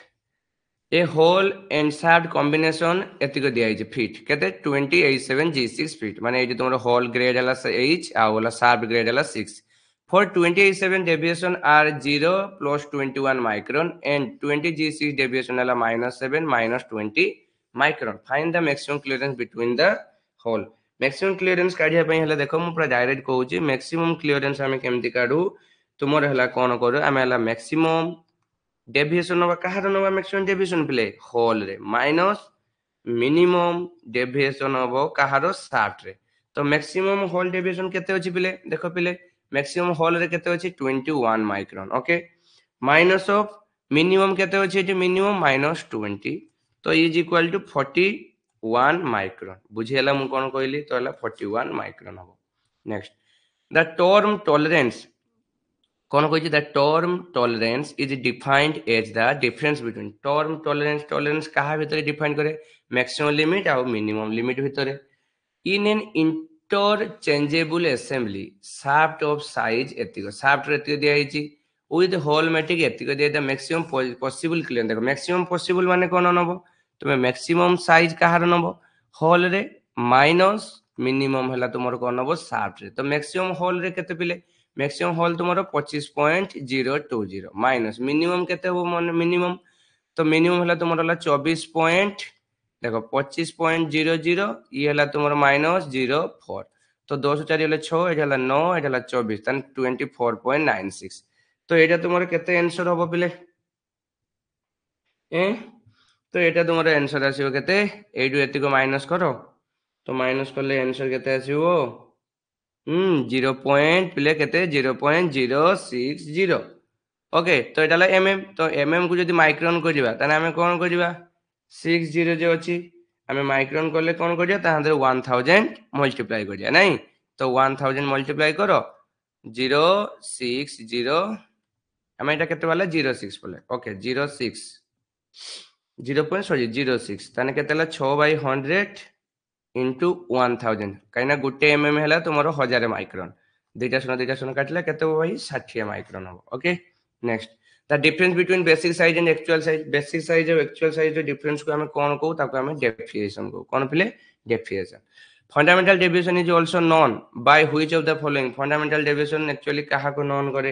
a hole and shaft combination एतिको दिया है फीट कहते 287 G6 फीट माने ये तुम्हारा होल ग्रेड हला 8 आ वाला शाफ्ट ग्रेड हला 6 for 287 deviation are 0 plus 21 micron and 20 G6 deviation हला -7 -20 micron find the maximum clearance between the hole maximum clearance काढिया पई हला देखो मु पूरा डायरेक्ट कहू छी मैक्सिमम क्लियरेंस हमें केमति काढू तुमर हला कोन करू हमें हला मैक्सिमम डेविएशन नवा कहार नवा मैक्सिमम डेविएशन प्ले होल रे माइनस मिनिमम डेविएशन हबो कहार शाफ्ट रे तो मैक्सिमम होल डेविएशन केते अछि प्ले देखो प्ले मैक्सिमम होल रे केते अछि 21 micron okay minus of minimum केते अछि एटी मिनिमम -20 तो इज इक्वल टू 41 माइक्रोन बुझियला मु कोन कहली तो हला 41 माइक्रोन हबो नेक्स्ट द टर्म टॉलरेंस कौन कही the term tolerance is defined as the difference between term tolerance कहा भितर डिफाइन करे मैक्सिमम लिमिट और मिनिमम लिमिट भितर in an interchangeable assembly shaft of size एतिको शाफ्ट रे एतिको दिया हिची विथ होल मैट्रिक एतिको दिया द मैक्सिमम पॉसिबल क्लियर देखो मैक्सिमम पॉसिबल माने कोन नबो तुमे मैक्सिमम साइज कहार नबो होल रे माइनस मिनिमम हला तुमर कोन नबो शाफ्ट रे तो मैक्सिमम होल रे केते पिले मैक्सिमम होल तुम्हारा 25.020 माइनस मिनिमम केते हो मिनिमम तो मिनिमम हला तुम्हारा हला 24 पॉइंट देखो 25.00 ये हला तुम्हारा -04 तो 204 हला 6 एटा हला 9 एटा हला 24 तन 24.96 तो एटा तुम्हारा केते आंसर होबो पिले तो एटा तुम्हारा आंसर आसीबो केते एडु एतिको माइनस करो तो माइनस करले आंसर केते आसीबो 0.060 ओके तो एटा एमएम तो एमएम को जदी माइक्रोन करिबा तने हमें कोन करिबा 60 जे अछि हमें माइक्रोन करले कोन करिया ता अंदर 1000 मल्टीप्लाई करिया नहीं तो 1000 मल्टीप्लाई करो 060 हमें एटा केते वाला 06 बोले ओके 06 0.06 तने केते ला 6/100 into 1000 कहीं गोटे एमएम है तुम 1000 माइक्रोन दुईटा शून्य काटला केते भाई 60 माइक्रोन हम okay next the difference between basic size and actual size और एक्चुअल साइज जो डिफरेंस को हमें कौन कहू ताको हमें डेफिएशन को कौन पिले deviation fundamental deviation is also known by which of the following fundamental deviation actually कहा को नोन करे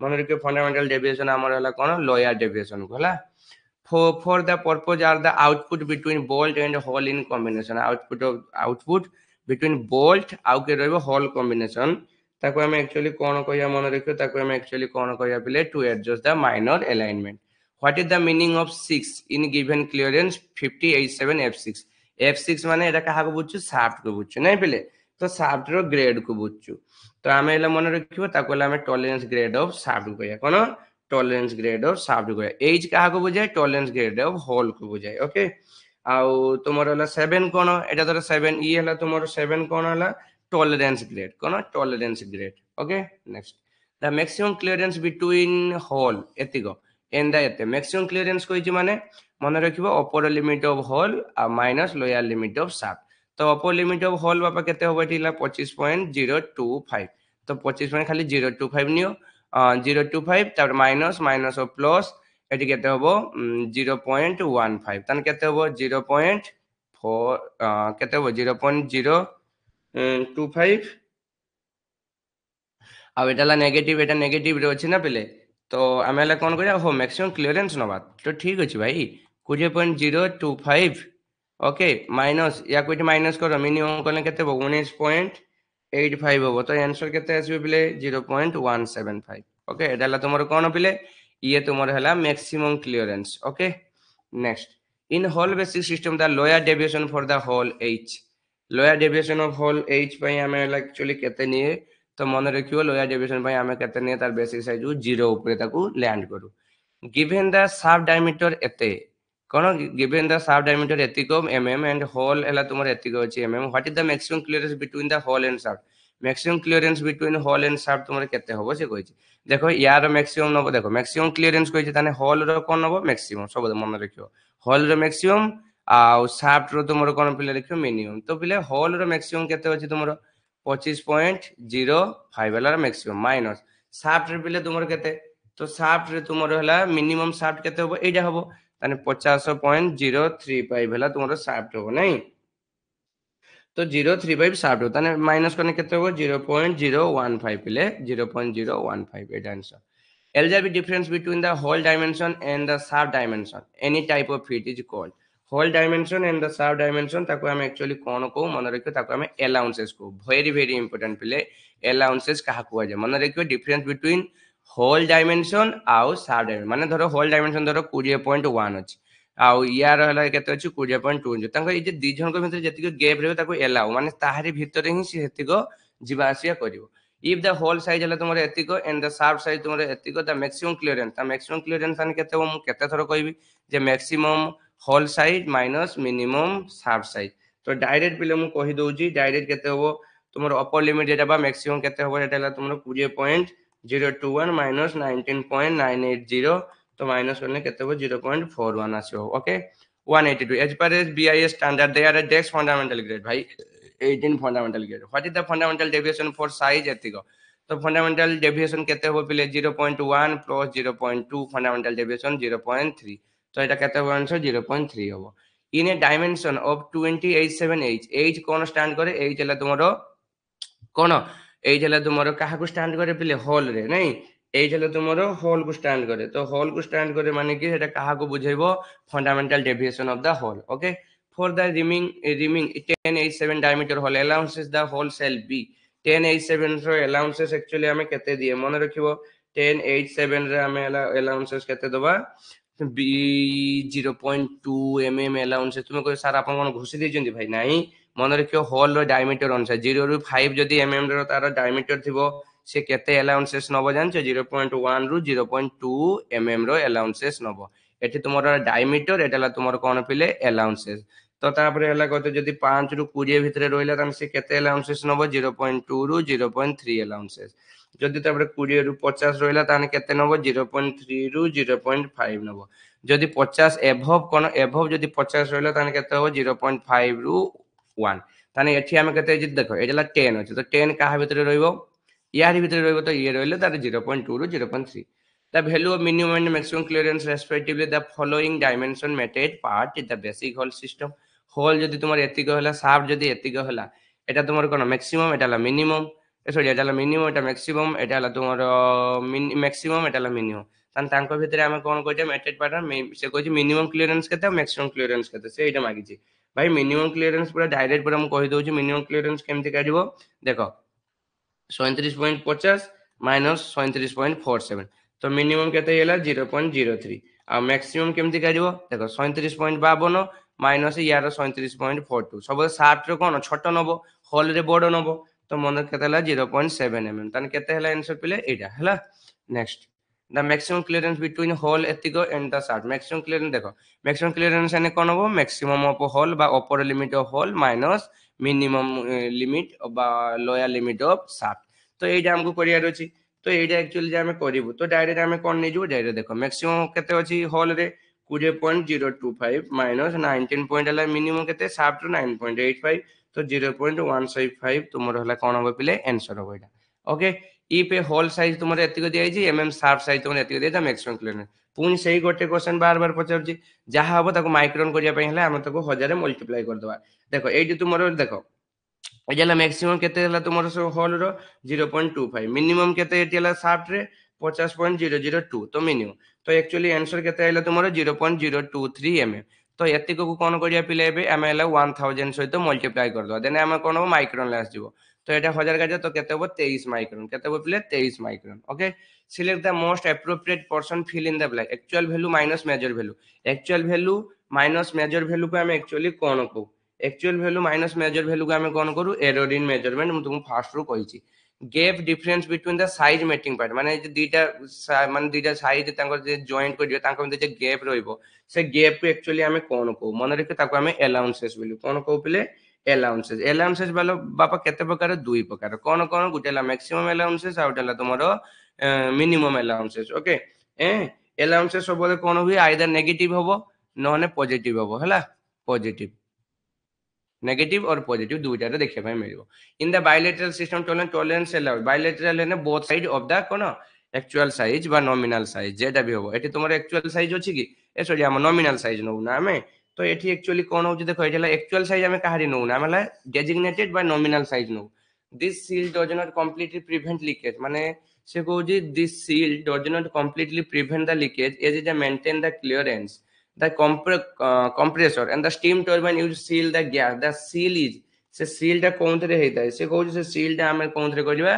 मन रखियो फंडामेंटल डेविएशन हमर हला कोन लोअर डेविएशन को हला for the purpose are the output between bolt and hole in combination output between bolt आउ के रहबो hole combination ताको हम एक्चुअली कोन कहया मन रखियो ताको हम एक्चुअली कोन कहया पिले to adjust the minor alignment what is the meaning of 6 in given clearance 5087 f6 f6 माने एटा कहा को बुझछु शाफ्ट को बुझछु नै पिले तो शाफ्ट रो ग्रेड को बुझछु तो हमें एला मन रखियो ताको हम टॉलरेंस ग्रेड ऑफ शाफ्ट कहया कोन टॉलरेंस ग्रेड ऑफ शाफ्ट को एज क्या को बुझाए टॉलरेंस ग्रेड ऑफ होल को बुझाए ओके आउ तुमर हला 7 कोन एटा धर 7 ई हला तुमर 7 कोन हला टॉलरेंस ग्रेड कोन tolerance grade okay next the maximum clearance between hole एतिको एंड द एते मैक्सिमम क्लियरेंस कोइछि माने मन रखिबो अपर लिमिट ऑफ होल आ minus lower limit of shaft तो अपर लिमिट ऑफ होल बापा केते होबो एटिला 25.025 तो 25 पॉइंट खाली 025 नियो 025 তারপর মাইনাস মাইনাস ও প্লাস এটি কেতে হবো 0.15 তাহলে কেতে হবো 0.4 কেতে হবো 0.025 ଆଉ ଏଟା ହେଲା ନେଗେଟିଭ ଏଟା ନେଗେଟିଭ ରେ ଅଛି ନା ପିଲେ ତ ଆମେ ହେଲା କଣ କରିବା ହୋ ମ୍ୟାକ୍ସିମମ୍ କ୍ଲିୟରେନ୍ସ ନବା ତ ଠିକ ଅଛି ଭାଇ 20.025 ओके माइनस या कोई माइनस करो मिनिमम कले केते हो 19.85 हो तो आंसर केते आसीबे पिले 0.175 ओके एडाला तुमरो कोन पिले ये तुमरो हला maximum clearance okay next in hole basic system the lower deviation for the hole h lower deviation of hole h पई हमें एक्चुअली केते निए तो मन रखियो लोअर डेविएशन पई हमें केते निए तार बेसिक साइज 0 ऊपर ताकू लैंड करू गिवन द शाफ्ट डायमीटर एते कौन गिवन द शाफ्ट डायमीटर एतिको mm एंड होल हला तुमर एतिको अछि mm what is the maximum clearance between the hole and shaft maximum clearance between hole and shaft तुमर केते होबो से कहि देखो यार मैक्सिमम नबो देखो मैक्सिमम क्लियरेंस कहि ताने होल रो कोन नबो मैक्सिमम सब मन रखियो होल रो मैक्सिमम आ शाफ्ट रो तुमर कोन पिले रखियो मिनिमम तो पिले होल रो मैक्सिमम केते अछि तुमर 25.05 हला मैक्सिमम माइनस शाफ्ट रे पिले तुमर केते तो शाफ्ट रे तुमर हला मिनिमम शाफ्ट केते होबो एजा होबो ताने 50.035 हला तुमरो शाफ्ट हो नहीं तो 035 शाफ्ट हो ताने माइनस करने केते हो 0.015 पिले 0.015 एट आंसर एलजेबी difference between the hole dimension and the shaft dimension any type of fit is called hole dimension and the shaft dimension ताको हम एक्चुअली कोन को मन रखियो ताको हम अलाउंसेस को वेरी वेरी इंपोर्टेंट पिले अलाउंसेस कहा को जे मन रखियो डिफरेंस बिटवीन होल डायमेंशन आउ शाफ्ट डायमेंशन माने धरो होल डायमेंशन धरो 20.1 अछि आउ यार हला केते अछि 20.2 तांको ए जे दी जन को भितर जति गैप रहबो ताको अलाउ माने ताहारी भितर ही से हेतिको जीवा आसिया करिवो if the whole size हला तुमरे एतिको and the shaft size तुमरे एतिको the maximum clearance आने केते हो केते थरो कहबी जे maximum whole size minus minimum shaft size तो डायरेक्ट पिले मु कहि दोजी डायरेक्ट केते हो तुमरो अपर लिमिट जेटा बा मैक्सिमम केते हो एटा तुमरो 20.021 minus 19.980 तो माइनस करने केते हो 0.41 आसियो okay 182 as per as BIS standard they are a dex fundamental grade भाई 18 fundamental grade what is the fundamental deviation for size एतिको तो fundamental deviation केते हो पिले 0.1 plus 0.2 fundamental deviation 0.3 तो एटा केते हो आंसर 0.3 होबो in a dimension of 287h h cone stand करे h हला तुमरो कोन h हला तुमरो काहा को स्टैंड करे पिले होल रे नहीं h हला तुमरो होल को स्टैंड करे तो होल को स्टैंड करे माने कि एटा काहा को बुझेबो fundamental deviation of the hole okay for the remaining 10h7 diameter hole allowances the hole shall be 10h7 row allowances actually हमें केते दिए मन रखिबो 10h7 रे हमें allowances केते दबा बी 0.2 mm allowances तुम कोइ सारा अपन कोन घुसी देजंती भाई नाही मन रखियो होल रो डायमीटर अनुसार 0 रु 5 जदी mm रो तार डायमीटर थिबो से केते allowances नबो जानछ 0.1 रु 0.2 mm रो allowances नबो एठी तुमरो डायमीटर एटाला तुमरो कोन पिले allowances तो तापरे हला कहते जदी 5 रु 20 भितरे रोइला तन से केते allowances नबो 0.2 रु 0.3 allowances जदी तापरे 20 रु 50 रोइला ताने केते नबो 0.3 रु 0.5 नबो जदी 50 एभव कोन एभव जदी 50 रोइला ताने केते हो 0.5 रु 1 ताने एठी हम केते जे देखो एजला 10 अछि तो 10 काहा भितरे रोइबो यारी भितरे रोइबो तो ये रोइले तारे 0.2 रु 0.3 the value of minimum and maximum clearance respectively the following dimension method part is the basic hole system hole जदी तुमर एतिको हला शाफ्ट जदी एतिको हला एटा तुमर कोन मैक्सिमम एटा ला मिनिमम सॉरी एटा ला मिनिमम एटा मैक्सिमम एटा ला तुमर मैक्सिमम एटा ला मिनिमम तन तांको भितरे हम कोन कहते मेथड पार्ट से कहछि मिनिमम क्लियरेंस केते मैक्सिमम क्लियरेंस केते से एटा मागी छी भाई मिनिमम क्लियरेंस पूरा डायरेक्ट पूरा हम कहि दोछि मिनिमम क्लियरेंस केमति काढिबो देखो 37.50 माइनस 37.47 तो मिनिमम केते हेला 0.03 आ मैक्सिमम केमति काढिबो देखो 37.52 माइनस यार 37.42 सब शाफ्ट रो कोन छोटो नबो होल रे बडो नबो तो मन केते हला 0.7 mm तन केते हला आंसर पिले एटा हला next the maximum clearance between hole एतिको and the shaft maximum clearance देखो मैक्सिमम क्लियरेंस एने कोन हो मैक्सिमम ऑफ होल बा upper limit of hole minus minimum limit बा लोअर लिमिट ऑफ शाफ्ट तो एटा हमको करियार अछि तो एटा एक्चुअली जे हम करिवु तो डायरेक्ट हम कोन नै जो डायरेक्ट देखो मैक्सिमम केते अछि होल रे 20.025 माइनस 19 पॉइंट हला मिनिमम केते शाफ्ट 9.85 तो 0.155 तुमर हला कोन हो पिले आंसर हो एटा okay if a hole size तुम एतिक दिखाई एम शार्प साइज तुम एतिक दिया मैक्सिमम क्लियरेंस पुणी से गोटे क्वेश्चन बार बार पचार जहाँ हम माइक्रोन करने आम तक 1000 मल्टीप्लाई करदे देखो ये तुम देखो ये मैक्सिमम केते तुम होल रो 0.25 मिनिमम केते शाफ्ट रे 50.002 तो मिनिमम तो एक्चुअली आंसर केते आइला तुम 0.023 mm तो एतिक को कौन करिया पिले एबे आम 1000 सहित मल्टीप्लाई करदे देन आम कौन हो माइक्रोन आसजिवो तो ये 1000 का तो केते हो 23 माइक्रोन केते हो पिले 23 micron okay select the most appropriate person fill in the blank actual value minus measure value actual value minus measure value को हम एक्चुअली कौन को actual value minus measure value को हम कौन करू एरर इन मेजरमेंट मु तुमको फास्ट रो कहिची gap difference between the size matching part माने दीटा साइज तांकर जे जॉइंट करियो तांकर जे गैप रहइबो से गैप को एक्चुअली हम कौन को मन रखे ताको हम अलाउंसेस वैल्यू कौन को पिले अलाउंसेस वाला बापा केते प्रकार दुई प्रकार कौन कौन गुटेला मैक्सिमम अलाउंसेस आ गुटेला तुमरो मिनिमम अलाउंसेस ओके अलाउंसेस सब कौन हुए आइदर नेगेटिव होबो नहने पॉजिटिव होबो हला पॉजिटिव नेगेटिव और पॉजिटिव दुईटा रे देखिया भाई मिलिबो in the bilateral system tolerance allowed bilateral ने बोथ साइड ऑफ द कोन एक्चुअल साइज बा नॉमिनल साइज जेटा भी होबो एठी तुमरो एक्चुअल साइज अछि कि ए सॉरी हम नॉमिनल साइज नो ना हमें तो एठी एक्चुअली कोन हो देखो एठी एक्चुअल साइज हमें कहारी नो ना हमें designated by nominal size no this seal does not completely prevent leakage माने से कहू जी this seal does not completely prevent the leakage as it maintain the clearance the compressor and the steam turbine use seal the gas the seal is से seal टा कोन रे हेता है से कहू से seal टा हम कोन रे करबा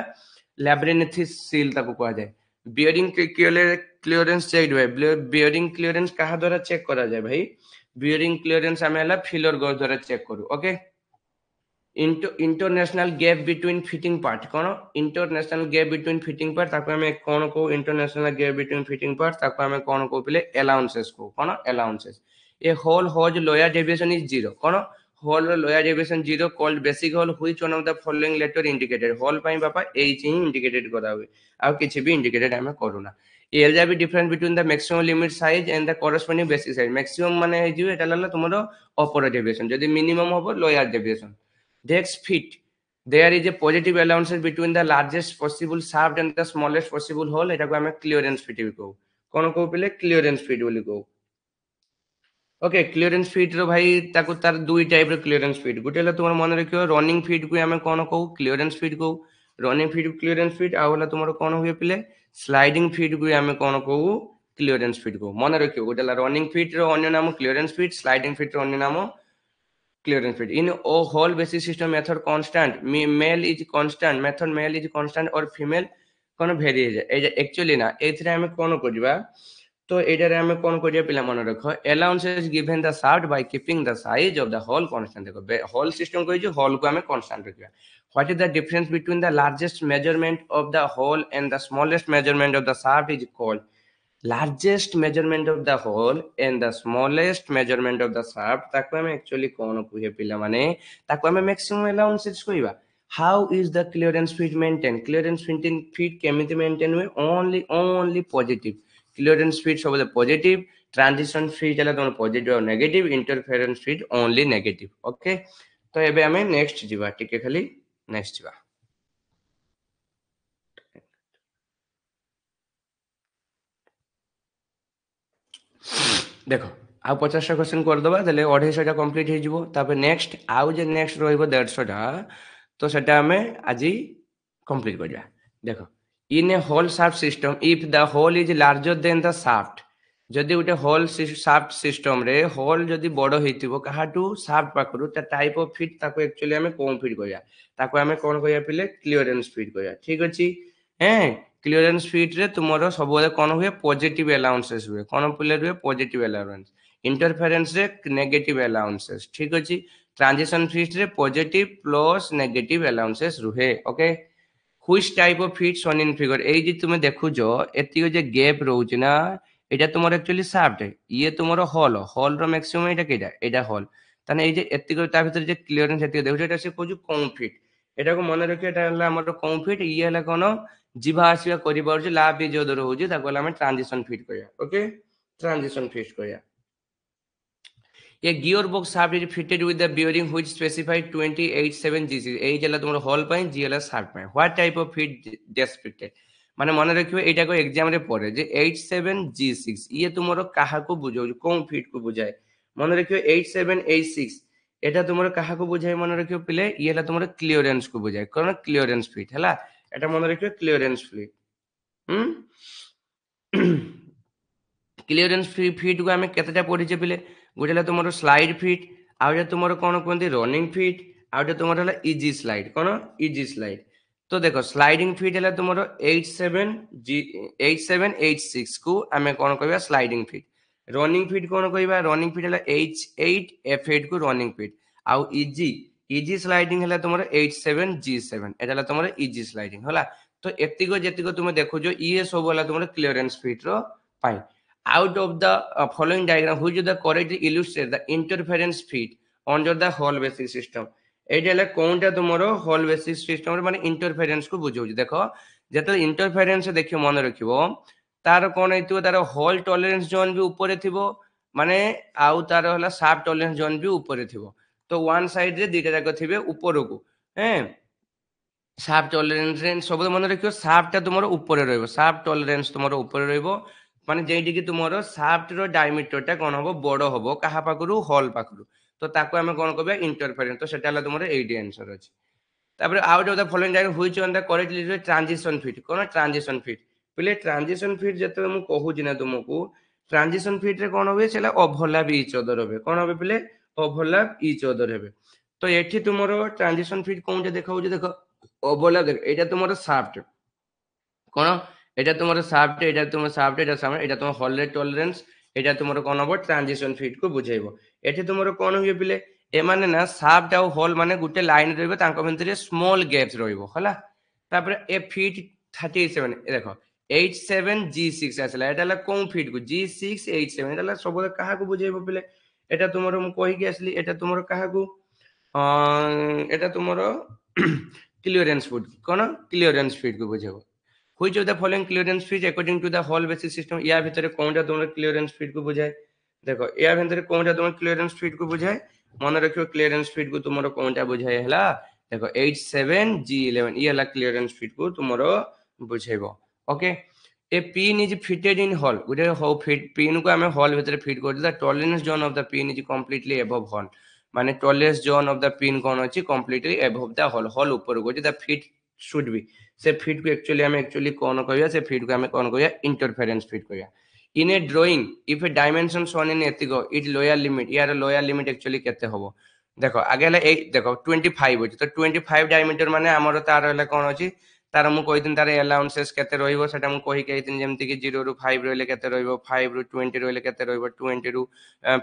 लैब्रिन्थिस seal ताको कहा जाय बियरिंग क्लियरेंस चेक हुए बियरिंग क्लियरेंस कहा द्वारा चेक करा जाए भाई बियरिंग क्लियरेंस हमें हला फिलर गज द्वारा चेक करू okay international gap between fitting part कौन international gap between fitting part ताको हमें कौन को international gap between fitting part ताको हमें कौन को पिले अलाउंसेस को कौन allowances a hole whose lower deviation is 0 कौन hole lower deviation 0 called basic hole which one of the following letter indicated hole पाई बापा एच ही इंडिकेटेड करा हुए आ किछि भी इंडिकेटेड हमें करूना एलजा भी difference between the maximum limit size and the corresponding basic size maximum माने हे जियो एटा लला तुमरो अपर डेविएशन यदि मिनिमम होबो lower deviation Next fit. There is a positive allowances between the largest possible shaft and the smallest possible hole. এটা কো আমি clearance fit भी कहू कोन को पिले clearance fit बोली कहू ओके clearance fit रो भाई ताको तार दुई टाइप रो clearance fit गुटेला तुमर मन रखियो रनिंग fit को हमें कोन कहू clearance fit कहू रनिंग fit clearance fit आ वाला तुमर कोन हुए पिले स्लाइडिंग fit को हमें कोन कहू clearance fit कहू मन रखियो गुटेला रनिंग fit रो अन्य नाम clearance fit स्लाइडिंग fit रो अन्य नाम clearance fit in a whole basis system method constant male is constant method male is constant or female कोन भेरी है एक्चुअली ना एथरे हमें कोन करबा तो एटा रे हमें कोन करिया पिला मन रखो allowances given the shaft by keeping the size of the hole constant देखो होल सिस्टम कहि जो होल को हमें कांस्टेंट रखबा what is the difference between the largest measurement of the hole and the smallest measurement of the shaft is called largest measurement of the hole and the smallest measurement of the shaft ताको हम actually कोन कुहे पिला माने ताको हम maximum allowances कहबा how is the clearance fit maintained clearance fit केमिति maintain हुए only positive clearance fit सब positive transition fit चला तो positive और negative interference fit only negative okay तो एबे हमें नेक्स्ट जीवा टिके खाली नेक्स्ट जीवा देखो आउ 50 क्वेश्चन कर दबा देले 250 टा कंप्लीट हे जिवो तापर नेक्स्ट आउ जे नेक्स्ट रहइबो 150 टा तो सेटा हमें आजि कंप्लीट करिया देखो in a hole shaft system if the hole is larger than the shaft जदि उटे होल शाफ्ट सिस्टम रे होल जदि बड़ हेतिबो काहाटू शाफ्ट पाखरु त टाइप ऑफ फिट ताको एक्चुअली हमें कोन फिट करिया ताको हमें कोन करिया पिले क्लियरेंस फिट करिया ठीक अछि हैं क्लियरेंस फिट रे तुमरो सबले कोन हुए पॉजिटिव अलाउंसेस हुए कोन पिले हुए पॉजिटिव अलाउंस इंटरफेरेंस रे नेगेटिव अलाउंसेस ठीक अछि ट्रांजिशन फिट रे पॉजिटिव प्लस नेगेटिव अलाउंसेस रुहे okay which type of fit shown in figure এই যে তুমি দেখুছ এতিক যে গ্যাপ রହୁଛି না এটা তোমার অ্যাকচুয়ালি শাফট ইয়ে তোমার হল র ম্যাক্সিমাম এটা কেটা এটা হল তাহলে এই যে এতিক তা ভিতরে যে ক্লিয়ারেন্স এতিক দেখুছ এটা সে কହୁଛି কম ফিট এটাকে মনে রাখি এটা হলো আমার কম ফিট ইয়ে হলো কোন ଯିବା ଆସିବା କରିପାରୁଛି ଲାଭ ବି ଯୋଉ ଦୂର ହଉଛି ତାକୁ ହେଲେ ଆମେ ଟ୍ରାନଜିସନ ଫିଟ୍ କରିବା ଓକେ ଟ୍ରାନଜିସନ ଫିଟ୍ କରିବା A gearbox shaft is fitted with the bearing which specified 287G6 এই যেটা তোমার হল পাই জি হল শাফট পাই what type of fit described মানে মনে রাখিবে এইটাকে এক্সাম রে পড়ে যে 87G6 ইয়ে তোমার কাহাকু বুঝাউছ কোন ফিট কু বুঝায় মনে রাখিবে 8786 এটা তোমার কাহাকু বুঝায় মনে রাখিবে পিলে ইয়ে হলা তোমার ক্লিয়ারেন্স কু বুঝায় কারণ ক্লিয়ারেন্স ফিট হলা এটা মনে রাখিবে ক্লিয়ারেন্স ফিট হুম क्लीयरेंस फिट को आम केतेटा पढ़ीचे पिले गोटे तुम स्लाइड फिट आउ तुम कौन कहते रनिंग फिट आउ तुम इजी स्लाइड कौन इजी स्लाइड तो देख स्लाइडिंग फिट है तुम 8786 को आम कौन कह स्लाइडिंग फिट रनिंग फिट कौन कह रनिंग फिट है H8F8 को रनिंग फिट आउ इजी इजी स्लाइडिंग है तुम 87G7 एटा तुम इजी स्लाइडिंग है तो एतिक जेतिक तुम देखो ये सब है तुम क्लीयरेंस फिट रो out of the following diagram which is the correctly illustrate the interference feed under the hall basic system এইটা হলে কোনটা তোমার হল বেসিক সিস্টেম মানে ইন্টারফেরেন্স কু বুঝাউছি দেখো যেতে ইন্টারফেরেন্স দেখি মনে রাখিব তার কোন হইতিব তার হল টলারেন্স জোন বি উপরে থিব মানে আউ তার হলা শাফট টলারেন্স জোন বি উপরে থিব তো ওয়ান সাইড রে দুইটা যাক থিবে উপরকু হ্যাঁ শাফট টলারেন্স সব মনে রাখিব শাফটটা তোমার উপরে রহিব শাফট টলারেন্স তোমার উপরে রহিব মানে যেইটিকি তোমার শাফট র ডায়ামিটরটা কোন হবো বড় হবো কাহা পাখরু হল পাখরু তো তাকে আমি কোন কইবা ইন্টারফেরেন্স তো সেটা হলো তোমার এইটি आंसर আছে তারপরে out of the following diagram which one the correctly transition fit কোন ট্রানজিশন ফিট পিলে ট্রানজিশন ফিট যেতে মু কহুছি না তুমকু ট্রানজিশন ফিট রে কোন হবে সেটা ওভারল্যাপ ইচ অদর হবে কোন হবে পিলে ওভারল্যাপ ইচ অদর হবে তো এটি তোমার ট্রানজিশন ফিট কোনটা দেখাউছি দেখো ওভারল্যাপ দেখ এটা তোমার শাফট কোন এটা তোমার শাফট এটা তোমার শাফট এটা সামনে এটা তোমার হলের টলারেন্স এটা তোমার কোন হবো ট্রানজিশন ফিট কু বুঝাইব এটি তোমার কোন হইবে পিলে এমানে না শাফট আউ হল মানে গুটে লাইন রইবে তাଙ୍କ ভিতরে স্মল গ্যাপস রইব হলা তারপরে এ ফিট 37 দেখো 87G6 আসলে এটা হলা কোন ফিট কু G687 এটা হলা সবলে কাহাকু বুঝাইব পিলে এটা তোমার মু কই কি আসলি এটা তোমার কাহাকু এটা তোমার ক্লিয়ারেন্স ফিট কোন ক্লিয়ারেন্স ফিট কু বুঝাইব Which of the following clearance feet according to the hall basis system या ভিতরে কোনটা তোমার ক্লিয়ারেন্স ফিট কো বুঝায় দেখো এর ভিতরে কোনটা তোমার ক্লিয়ারেন্স ফিট কো বুঝায় মনে রাখিও ক্লিয়ারেন্স ফিট কো তোমার কোনটা বুঝায় হলা দেখো 87G11 ই হলা ক্লিয়ারেন্স ফিট কো তোমার বুঝাইবো okay a pin is fitted in hall গুটে হাউ ফিট পিন কো আমি হল ভিতরে ফিট করছি the tolerance zone of the pin is completely above hall মানে tolerance zone of the pin কোন আছে completely above the hall hall উপর গো the fit should be से फिट को एक्चुअली कौन कहया से फिट को हमें कौन कहया इंटरफेरेंस फिट कहया in a drawing if a dimension shown in एतिको इट लोअर लिमिट यार लोअर लिमिट एक्चुअली केते हबो देखो आगे हला ए देखो 25 होची तो 25 डायमीटर माने हमर तार हला कोन होची तार मु कहि दिन तार अलाउंसेस केते रहिबो सेटा मु कहि के दिन जेमति कि 0 रु 5 रहले केते रहिबो 5 रु 20 रहले केते रहिबो 20 रु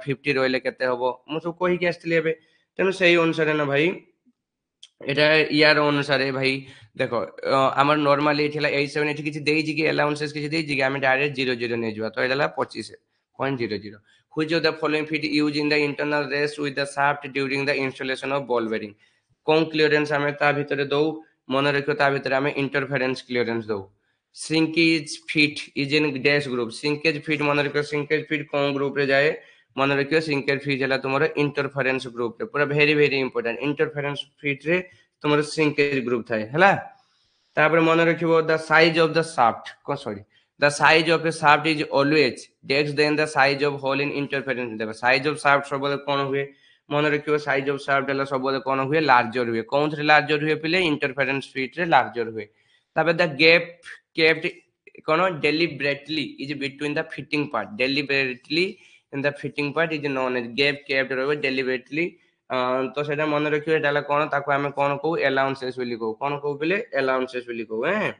50 रहले केते हबो मु सब कहि के आस्तिले एबे तेनु सेही अनुसार ना भाई এটা ইয়ার অনুসারে ভাই দেখো আমার নরমালি এটি হলা 87 এটি কিছু দেইছি কি অ্যালাউন্সেস কিছু দেইছি কি আমি ডাইরেক্ট 00 নিয়ে যাওয়া তো এটা হলা 25.00 which of the following feet used in the internal rest with the shaft during the installation of ball bearing কোন ক্লিয়ারেন্স আমি তা ভিতরে দউ মনে রাখিও তা ভিতরে আমি ইন্টারফেরেন্স ক্লিয়ারেন্স দউ shrinkage fit is in dash group shrinkage fit মনে রাখিও সিঙ্কেজ ফিট কোন গ্রুপ রে যায় মনে রাখিও সিঙ্কেজ ফিট হলা তোমার ইন্টারফেরেন্স গ্রুপ রে পুরা very very important interference fit রে তোমার সিঙ্কেজ গ্রুপ থাকে হলা তারপরে মনে রাখিব the size of the shaft sorry the size of a shaft is always less than the size of hole in interference দেখো size of shaft সবলে কোন हुए মনে রাখিব size of shaft হলা সবলে কোন हुए larger हुए কোনথে larger हुए পিলে interference feet রে larger हुए তারপরে the gap kept কোন deliberately is between the fitting part deliberately in the fitting part is known as gap kept রইব deliberately তো সেটা মনে রাখিও এটা হলো কোন তাকে আমি কোন কও অ্যালাউন্সেস বলি কও কোন কও বলে অ্যালাউন্সেস বলি কও হ্যাঁ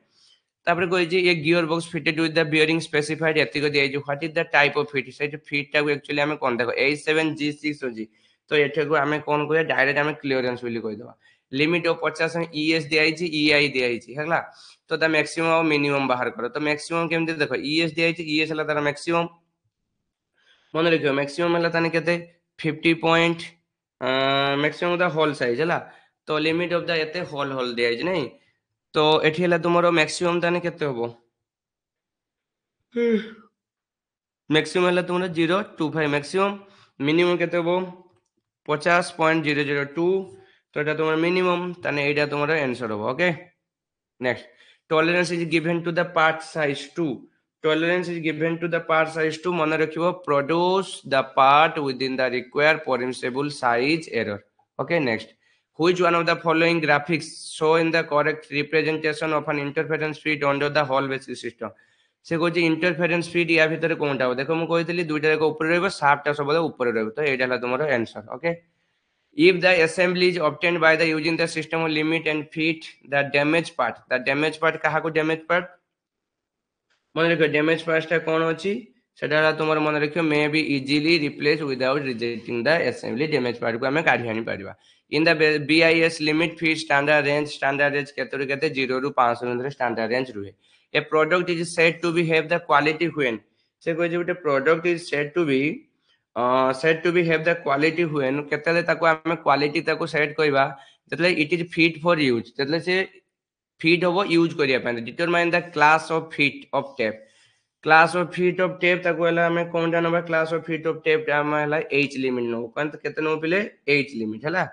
তারপরে কই যে a gear box fitted with the bearing specified এতিক দিয়ে যে what is the type of fit সেটা ফিটটাকে एक्चुअली আমি কোন দেখো A7G6 ওজি তো এটাকে আমি কোন কই ডাইরেক্ট আমি ক্লিয়ারেন্স বলি কই দেবা लिमिट ऑफ 50 ES दियाई छी EI दियाई छी हला तो द मैक्सिमम और मिनिमम बाहर करो तो मैक्सिमम केमते देखो ES दियाई छी ES हला तार मैक्सिमम मन रखियो मैक्सिमम हला ताने केते 50 point maximum the hole size हला तो लिमिट ऑफ द एते होल होल दियाई छी नहीं तो एठी हला तुमरो मैक्सिमम ताने केते होबो मैक्सिमम हला तुमरो 025 मैक्सिमम मिनिमम केते होबो 50.002 तो এটা তোমার মিনিমাম তাহলে এইটা তোমার आंसर হবে okay next tolerance is given to the part size 2 tolerance is given to the part size 2 মনে রাখিব produce the part within the required permissible size error okay next which one of the following graphics show in the correct representation of an interference fit under the hole basis system से कौन interference fit या भितर कौन देखो मुझे कहती दुईटा जाक ऊपर रफ्टा सब ऊपर तो यहाँ तुम answer okay if the assembly is obtained by the using the system of limit and fit the damage part कहा को damage part मन रखियो damage part टा कौन अछि सेटा तुम मन रखियो may be easily replace without rejecting the assembly damage part को हमें काढी आनी Paribas in the BIS limit fit standard range केते 0 रु 500 मध्ये standard range रुहे a product is said to be have the quality when से कोइ जे product is said to be have the quality when केतले ताको हमें क्वालिटी ताको सेट करबा जतले it is fit for use जतले से फिट होबो यूज करिया पे determine the class of fit of tape class of fit of tape ताको हला हमें कोन जानबा class of fit of tape हमें हला एच लिमिट नो कंत केते नो पिले एच लिमिट हला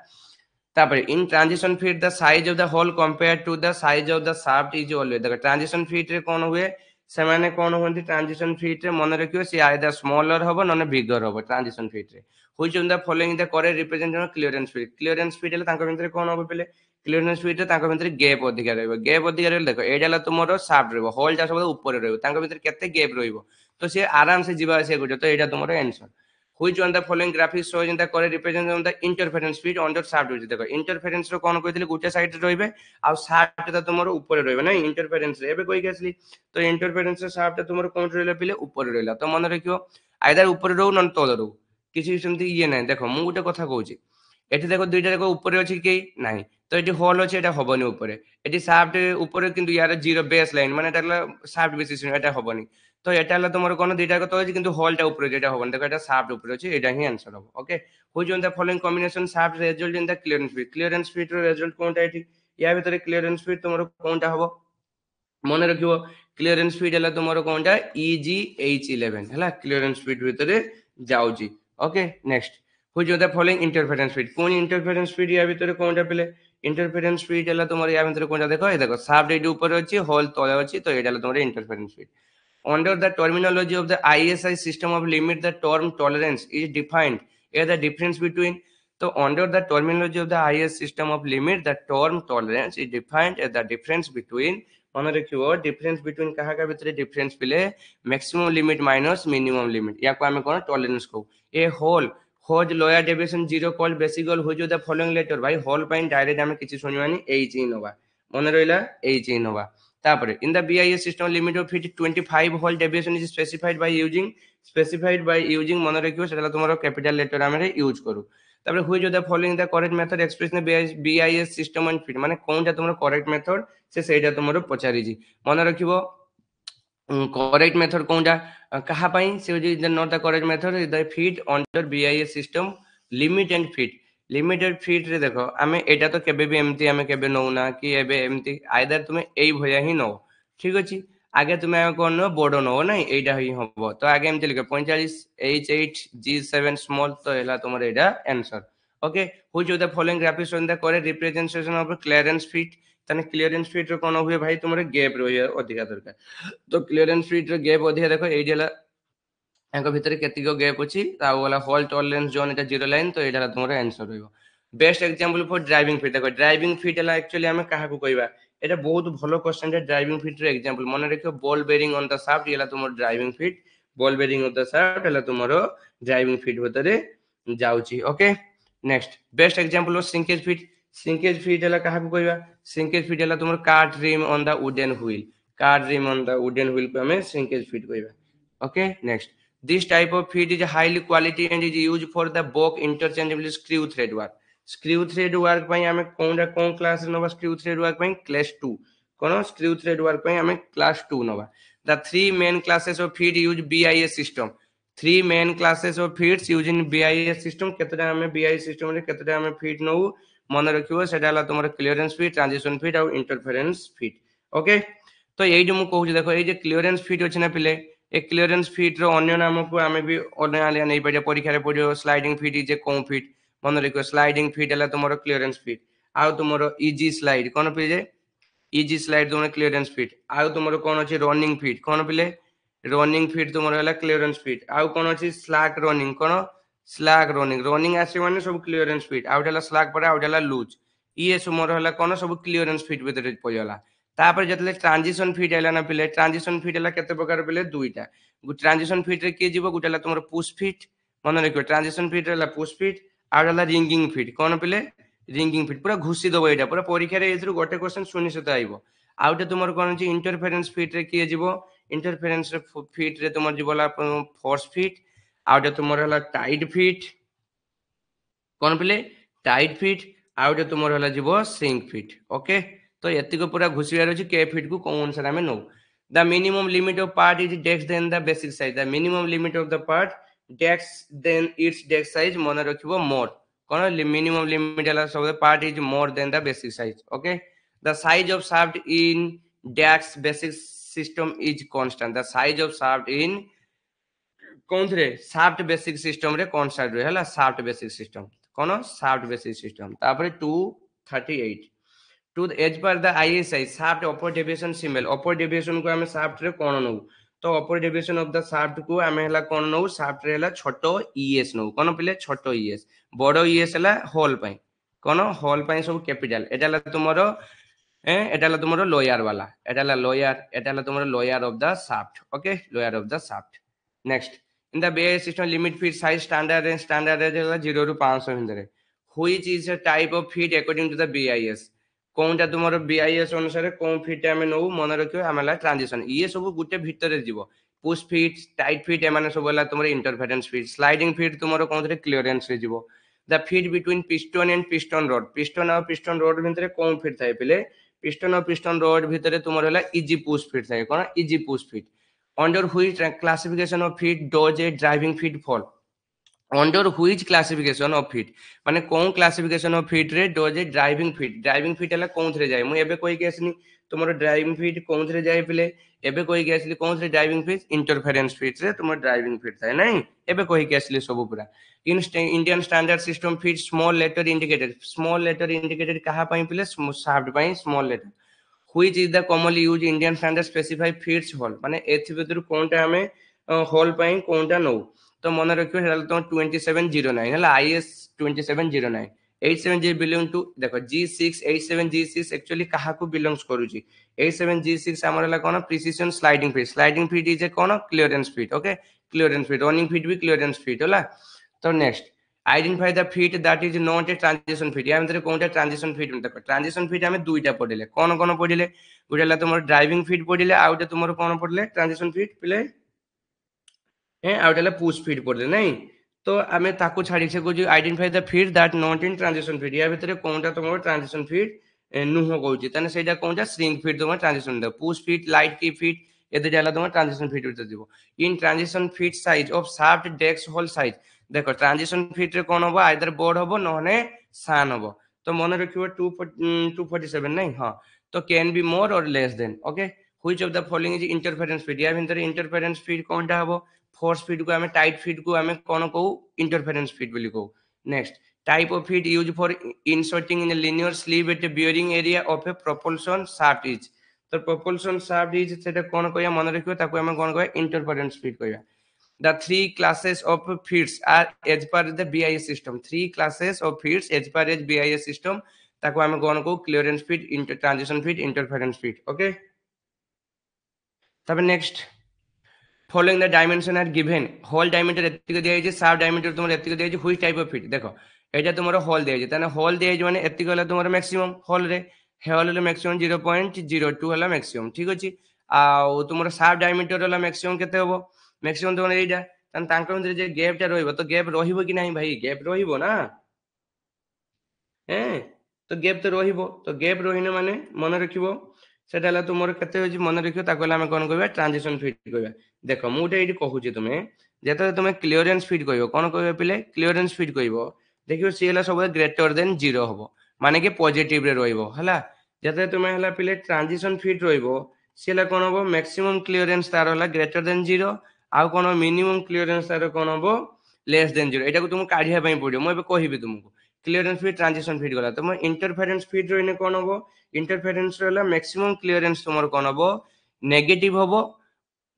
तापर in transition fit the size of the hole compare to the size of the shaft is always देखो ट्रांजिशन फिट रे कोन हुए सेमाने कोन होंती ट्रांजिशन फिट रे मन रखियो से आइदर स्मॉलर होबो नने बिगर होबो ट्रांजिशन फिट रे which of the following the correct representation of clearance fit ले तांको भितर कोन होबो पले क्लियरेंस फिट रे तांको भितर गैप अधिक रहबो गैप अधिक रहले देखो एडाला तुमरो शाफ्ट रहबो होल जा सब ऊपर रहबो तांको भितर केते गैप रहबो तो से आराम से जीवा से गुजो तो एडा तुमरो answer which one the following graphics shows in the correct representation of the interference field under shaft होची देखो interference रो कोन कहथिले गुटे साइड रे रहबे आ shaft त तुमरो ऊपर रहबे ना interference रे एबे कोइ गेसली तो interference रे shaft तुमरो कोन रहले पिले ऊपर रहला तो मन रखियो आइदर ऊपर रहू न तल रहू किछि सेमति ये नै देखो मु गुटे कथा कहूची एठी देखो दुईटा देखो ऊपर अछि के नाही तो एठी होल अछि एटा हबनी ऊपर एठी shaft ऊपर किंतु यार जीरो बेस लाइन माने एटा shaft बेसिस एटा हबनी तो एटा हला तुमरो कोन दुईटा को तो अछि किंतु होलटा ऊपर जेटा होबन देखो एटा शाफ्ट ऊपर अछि एटा ही आंसर हो okay which one the following combination shaft result in the clearance fit रो रिजल्ट कोनटा एठी या भीतर क्लियरेंस फिट तुमरो कोनटा हबो मन रखियो क्लियरेंस फिट हला तुमरो कोनटा EGH11 हला क्लियरेंस फिट भीतर जाउची okay next which one the following interference fit कोन इंटरफेरेंस फिट या भीतर कोनटा पले इंटरफेरेंस फिट हला तुमरो या भीतर कोनटा देखो ए देखो शाफ्ट एठी ऊपर अछि होल तळे अछि तो एटा हला तुमरो interference fit under the terminology of the ISI system of limit the term tolerance is defined as the difference between so under the terminology of the IS system of limit the term tolerance is defined as the difference between मन रखियो difference between कहा का भीतर difference पिले maximum limit minus minimum limit या को हमें कोन tolerance को a whole whose lower deviation 0 called basic whose of the following letter भाई whole पाइन डायरेक्ट हमें किछि सुनिवानी h इन होबा मन रहिला h इन होबा तापर in the BIS system limit of fit 25 whole deviation is specified by using मन रखियो सेटा तुमरो कैपिटल लेटर हमें यूज करू तापर which of the following the correct method express in BIS system and fit माने कोनटा तुमरो करेक्ट मेथड से सेटा तुमरो पचारी जी मन रखियो करेक्ट मेथड कोनटा कहा पई से is not the correct method the fit under BIS system limit and fit limited fit रे देखो आमे एटा तो केबे भी एमती आमे केबे नौना कि एबे एमती आइदर तुमे एई भया ही नो ठीक अछि आगे तुमे कोन नो बडो नो नै एटा ही हबो तो आगे एमती लिखे 45 H8G7 स्मॉल तो एला तुमर एटा answer okay which of the following graphics on the correct representation of clearance fit तने क्लियरेंस फिट रो कोन हुए भाई तुमरे गैप रहिया अधिका दरकार तो क्लियरेंस फिट रो गैप अधिका देखो एडिला एंको भितर केतिको गैप अछि ता वाला होल टॉलरेंस जोन एटा जीरो लाइन तो एटा तुमरो आंसर होइबो best example for driving fit देखो ड्राइविंग फिट हला एक्चुअली हमें काहा को कहबा एटा बहुत भलो क्वेश्चन है ड्राइविंग फिट रे एग्जांपल मन रखियो ball bearing on the shaft एला तुमरो driving fit ball bearing on the shaft एला तुमरो ड्राइविंग फिट भतरे जाउची okay next best example of shrinkage fit हला काहा को कहबा सिंकेज फिट हला तुमरो card rim on the wooden wheel को हमें सिंकेज फिट कहबा okay next this type of feed is high quality and is used for the bulk interchangeable screw thread work screw thread work पई हमें कोन class नवा screw thread work पई class 2 कोन screw thread work पई हमें class 2 नवा the three main classes of fit use BIS system three main classes of fits use in BIS system केतटा हमें बीआईएस सिस्टम रे केतटा हमें फीड नौ मन रखिबो सेटा हला तुमर क्लियरेंस फीड ट्रांजिशन फीड और इंटरफेरेंस फीड ओके तो ये जो मु कहूँ देखो ये क्लियरेंस फीड अच्छे ना पिले ए क्लियरेंस फीड रो अन्य नाम को आमे भी अन्य नहीं पड़े परीक्षा रे पड़ियो स्लाइडिंग फीड इज ए कौन फीड मन रखियो स्लाइडिंग फीड हला तुमर क्लियरेंस फीड आउ तुमर इजी स्लाइड कोन पिले इजी स्लाइड तुमर क्लियरेंस फीड आउ तुमर कोन अछि रनिंग फीड कोन पिले रनिंग फीड तुमर हला क्लियरेंस फीड आउ कोन अछि स्लैक रनिंग कोन स्लैक रनिंग रनिंग आसी माने सब क्लियरेंस फीड आउ हला स्लैक पर आउ हला लूज ये सुमर हला कोन सब क्लियरेंस फीड भीतर पयला तापर जतले ट्रांजिशन फीड हैला ना पिले ट्रांजिशन फीड हैला केते प्रकार पिले दुईटा ट्रांजिशन फीड रे के जीवो गुटेला तुमर पुश फीड मन रखियो ट्रांजिशन फीड हैला पुश फीड आ हैला रिंगिंग फीड कोन पिले रिंगिंग फीड पूरा घुसी दबो एटा पूरा परीक्षा रे एथरु गोटे क्वेश्चन सुनिश्चित आइबो आउटे तुमर कोन अछि इंटरफेरेंस फीड रे के जीवो इंटरफेरेंस फीड रे तुमर जीवला फोर्स फीड आउटे तुमर हैला टाइट फीड कोन पिले टाइट फीड आउटे तुमर हैला जीवो सिंक फीड ओके तो एतिक पूरा घुसियार अछि के फीड को कोन अनुसार हमें know the minimum limit of part is decks than the basic size the minimum limit of the part decks than its decks size मन रखिबो मोर कोन मिनिमम लिमिट हला सब the part is more than the basic size okay the size of shaft in decks basic system is constant the size of shaft in कौन रे shaft basic system रे constant रे हला shaft basic system कोन shaft basic system तापर 238 to as per the ISI shaft upper deviation symbol upper deviation को हमें shaft रे कोन नौ तो upper deviation of the shaft को हमें हला कोन नौ shaft रे हला छोटो ES नौ कोन पिले छोटो ES बड़ो ES हला होल पई कोन होल पई सब कैपिटल एटा हला तुमरो एटा हला तुमरो लोयर वाला एटा हला लोयर एटा हला तुमरो lower of the shaft okay lower of the shaft next in the BIS system limit feet size standard range हला 0 रु 500 भितरे which is a type of feet according to the BIS कोनटा तुमरो बीआईएस अनुसार कोन फीट हमें no मन रखियो हमला ट्रांजिशन ये सब गुटे भीतर जीवो पुश फीट टाइट फीट एमाने सब हला तुमरो इंटरफेरेंस फीट स्लाइडिंग फीट तुमरो कोन रे क्लियरेंस रे जीवो the feet between piston and piston road भितरे कोन फीट थाए पिले पिस्टन और पिस्टन रोड भितरे तुमरो हला इजी पुश फीट थाए कोन easy push fit under which classification of fit does a driving fit fall under which classification of fit माने कोन क्लासिफिकेशन ऑफ फीट रे डज ए ड्राइविंग फीट हला कोन थरे जाय मु एबे कोइ के असनी तुमरो ड्राइविंग फीट कोन थरे जाय पिले एबे कोइ के असली कोन थरे ड्राइविंग फीट इंटरफेरेंस फीट रे तुमरो ड्राइविंग फीट थाय नहीं एबे कोइ के असली सब पूरा in Indian standard system fit small letter indicated कहा पई पिले शाफ्ट पई small letter which is the commonly use Indian standard specify fits hole माने एथि भीतर कोनटा हमें होल पई कोनटा नो तो मन रखियो हेला तो 2709 हेला आईएस 2709 87G बिलोंग टू देखो G6 87G6 एक्चुअली कहा को बिलोंग्स करूची 87G6 हमर हला कोन precision sliding fit is a कोन clearance fit okay clearance fit running fit भी क्लियरेंस फीट होला तो next identify the fit that is not a transition fit या मतलब कोनटा ट्रांजिशन फीट देखो ट्रांजिशन फीट हमें दुईटा पढिले कोन पढिले गुटेला तुमर ड्राइविंग फीट पढिले आउटे तुमर कोन पढिले ट्रांजिशन फीट पिले आउटेला पुश फीड पड़ले नहीं तो आमे ताको छाड़ी से जो identify the feed that not in transition fit या भीतर कोनटा तुम ट्रांजिशन फीड नुह कहूची तने सेटा कोनटा श्रिंक फीड तुम transition the push fit light की फीड एते जाला तुम ट्रांजिशन फीड भीतर दिबो in transition fit size of shaft डेक्स होल साइज देखो ट्रांजिशन फीड रे कोन होबो आइदर बड़ होबो नहने सान होबो तो मन रखियो 247 नहीं हां तो कैन बी मोर और less than okay which of the following is interference fit या भीतर इंटरफेरेंस फीड कोनटा होबो फोर्स फीड को हमें टाइट फीड को हमें कौन कहू इंटरफेरेंस फीड बोली कहू next type of fit used for inserting in linear sleeve at bearing area of a propulsion shaft is तो प्रोपल्शन शाफ्ट इज सेटा कौन कहया मन रखियो ताको हमें कौन कहया इंटरफेरेंस फीड कहया the three classes of feeds are as per the BIS system three classes of feeds as per as BIS system ताको हमें कौन कहू clearance fit transition fit interference fit okay तब next following the dimension are given hole diameter एतिक दिया जे shaft diameter तुमर एतिक दिया जे which type of feet देखो एटा तुमर होल दिया जे तने होल दिया जे माने एतिक हला तुमर मैक्सिमम होल रे मैक्सिमम 0.02 हला मैक्सिमम ठीक अछि आ तुमर shaft diameter हला मैक्सिमम केते होबो मैक्सिमम तुमर एटा तने तांको भीतर जे गैप टा रहइबो तो गैप रहिबो कि नाही भाई गैप रहिबो ना হ্যাঁ তো গেপ তো রহিব তো গেপ রহিনে মানে মনে রাখিব সেটা হলা তোমার কেতে হইছি মনে রাখিব তাকে হলা আমি কোন কইবা ট্রানজিশন ফিট কইবা দেখো মু এটা এটি কহুছি তুমি যেতে তুমি ক্লিয়রেন্স ফিট কইব কোন কইবে পিলে ক্লিয়রেন্স ফিট কইব ଦେଖିବ সি হলা সবুজ গ্রেটর দেন 0 হবো মানে কি পজিটিভ রে রহিব হলা যেতে তুমি হলা পিলে ট্রানজিশন ফিট রহিব সি হলা কোন হবো ম্যাক্সিমাম ক্লিয়রেন্স তার হলা গ্রেটর দেন 0 ଆଉ কোন মিনিমাম ক্লিয়রেন্স তার কোন হবো লেস দেন 0 এটাକୁ তুমি কাঢ়িয়া পাই পড়িব মই এবে কহিবি তুমକୁ क्लियरेंस फीड ट्रांजिशन फीड गला तुम इंटरफेरेंस फीड रहिने कोन हबो इंटरफेरेंस रहला मैक्सिमम क्लियरेंस तुमर कोन हबो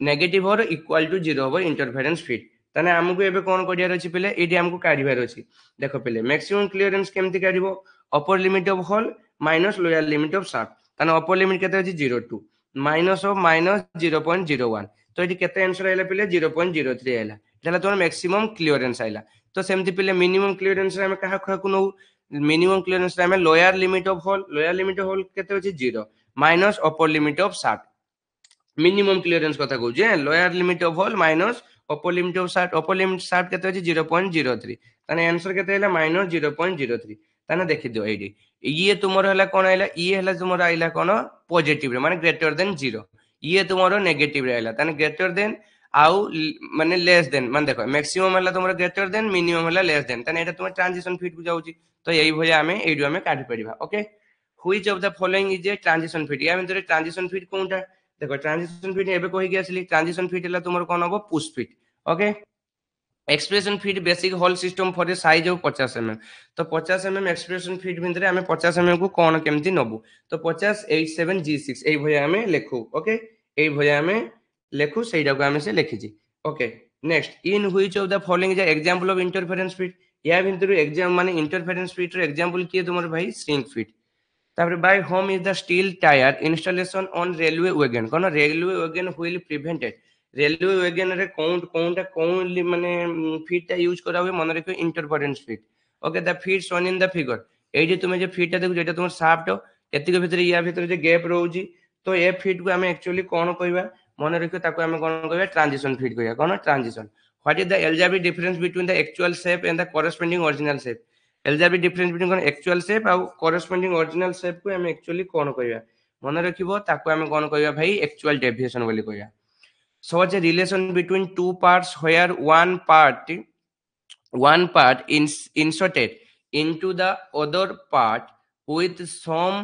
नेगेटिव और इक्वल टू 0 हबो इंटरफेरेंस फीड ताने हमकु एबे कोन करियार अछि पहिले एडी हमकु काढिबार अछि देखो पहिले मैक्सिमम क्लियरेंस केमति काढिबो upper limit of hole minus lower limit of shaft ताने अपर लिमिट केते अछि 02 माइनस ऑफ माइनस 0.01 तो एडी केते आंसर आइला पहिले 0.03 आइला एला तोर मैक्सिमम क्लियरेंस आइला तो सेमती पहिले मिनिमम क्लियरेंस रे हम कहा कहा को नो मिनिमम क्लियरेंस रे हम लोअर लिमिट ऑफ होल केते अछि 0 minus upper limit of shaft minimum clearance कथा कहू जे lower limit of hole minus upper limit of shaft केते अछि 0.03 ताने आंसर केते हैला माइनस 0.03 ताने देखि दियो एडी ये तुमरो हैला कोन आइला ये हैला तुमरो आइला कोन पॉजिटिव रे माने ग्रेटर देन 0 ये तुमरो नेगेटिव रे आइला ताने ग्रेटर देन आउ माने लेस देन माने देखो मैक्सिमम हैला तुमरो ग्रेटर देन मिनिमम हैला लेस देन ताने एटा तुम ट्रांजिशन फीड को जाउची तो एई भलिया हमें एडू हमें काढी परिबा okay which of the following is a transition fit या भितर ट्रांजिशन फीड कोनटा देखो ट्रांजिशन फीड एबे कहि गेसली ट्रांजिशन फीड हैला तुमरो कोन हबो push fit okay expression fit basic hole system for a size of 50 mm तो 50 mm एक्सप्रेशन फीड भितर हमें 50 mm को कोन केमति नबु तो 50 87 G6 एई भलिया हमें लेखु ओके एई भलिया हमें लेखु सेइडा को हमें से लिखिजी okay next in which of the following is example of interference fit या भितर एग्जाम माने इंटरफेरेंस फीड रो एग्जांपल किए तुमर भाई श्रिंक फीड तापर by home is the steel tyre installation on railway wagon कोन railway wagon wheel prevented railway wagon रे कोन माने फीड ता यूज करा हुए मन रखियो interference fit okay the fit shown in the figure एडी तुमे जे फीड ता देखु जेटा तुम शाफ्ट एतिक भितर या भितर जे गैप रहउजी तो ए फीड को हमें एक्चुअली कोन कहबा मन रखियो ताको हमें कोन कहबा ट्रांजिशन फीड कहया कोन transition what is the algebraic difference between the actual shape and the corresponding original shape algebraic difference between कोन एक्चुअल शेप आ कॉरेस्पोंडिंग ओरिजिनल शेप को हमें एक्चुअली कोन कहबा मन रखिबो ताको हमें कोन कहबा भाई एक्चुअल डेविएशन बोली कहया such a relation between two parts where one part is inserted into the other part with some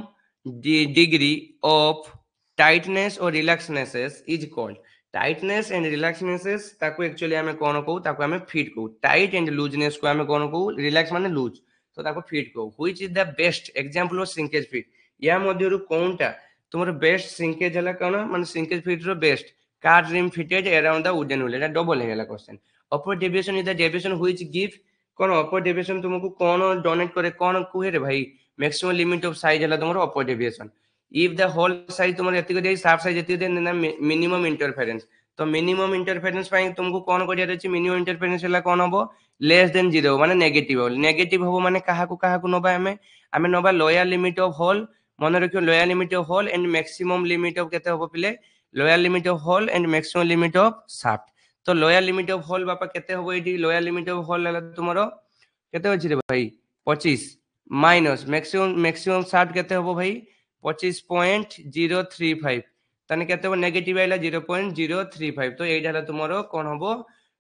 degree of tightness or relaxedness is called tightness and relaxedness ताको एक्चुअली हमें कौन कहू ताको हमें फिट कहू tight and looseness को हमें कौन कहू रिलैक्स माने लूज तो ताको फिट कहू which is the best example of shrinkage fit या मध्यरु कोनटा तुमर बेस्ट श्रिंकेज हला कोन माने shrinkage fit row best card rim fitted around the wooden hole এটা double হয়ে গেল question upward deviation is the deviation which give কোন upward deviation तुमको कोन donate करे कोन कुहे रे भाई मैक्सिमम लिमिट ऑफ साइज हला तुमरो upward deviation if the whole size तुमरो एतिक दे शाफ्ट साइज एतिक दे ना मिनिमम इंटरफेरेंस तो मिनिमम इंटरफेरेंस पाई तुमको कोन करिया रहछि मिनिमम इंटरफेरेंस हला कोन हबो लेस देन 0 माने नेगेटिव हबो माने काहा को नबा हमें नबा लोअर लिमिट ऑफ होल मन रखियो lower limit of hole and maximum limit of केते हबो पिले lower limit of hole and maximum limit of shaft तो लोअर लिमिट ऑफ होल बापा केते होबो एडी लोअर लिमिट ऑफ होल हला तुमरो केते अछि रे भाई 25 माइनस मैक्सिमम शाफ्ट केते होबो भाई 25.035 तने केते हो नेगेटिव आइला 0.035 तो एडा हला तुमरो कोन होबो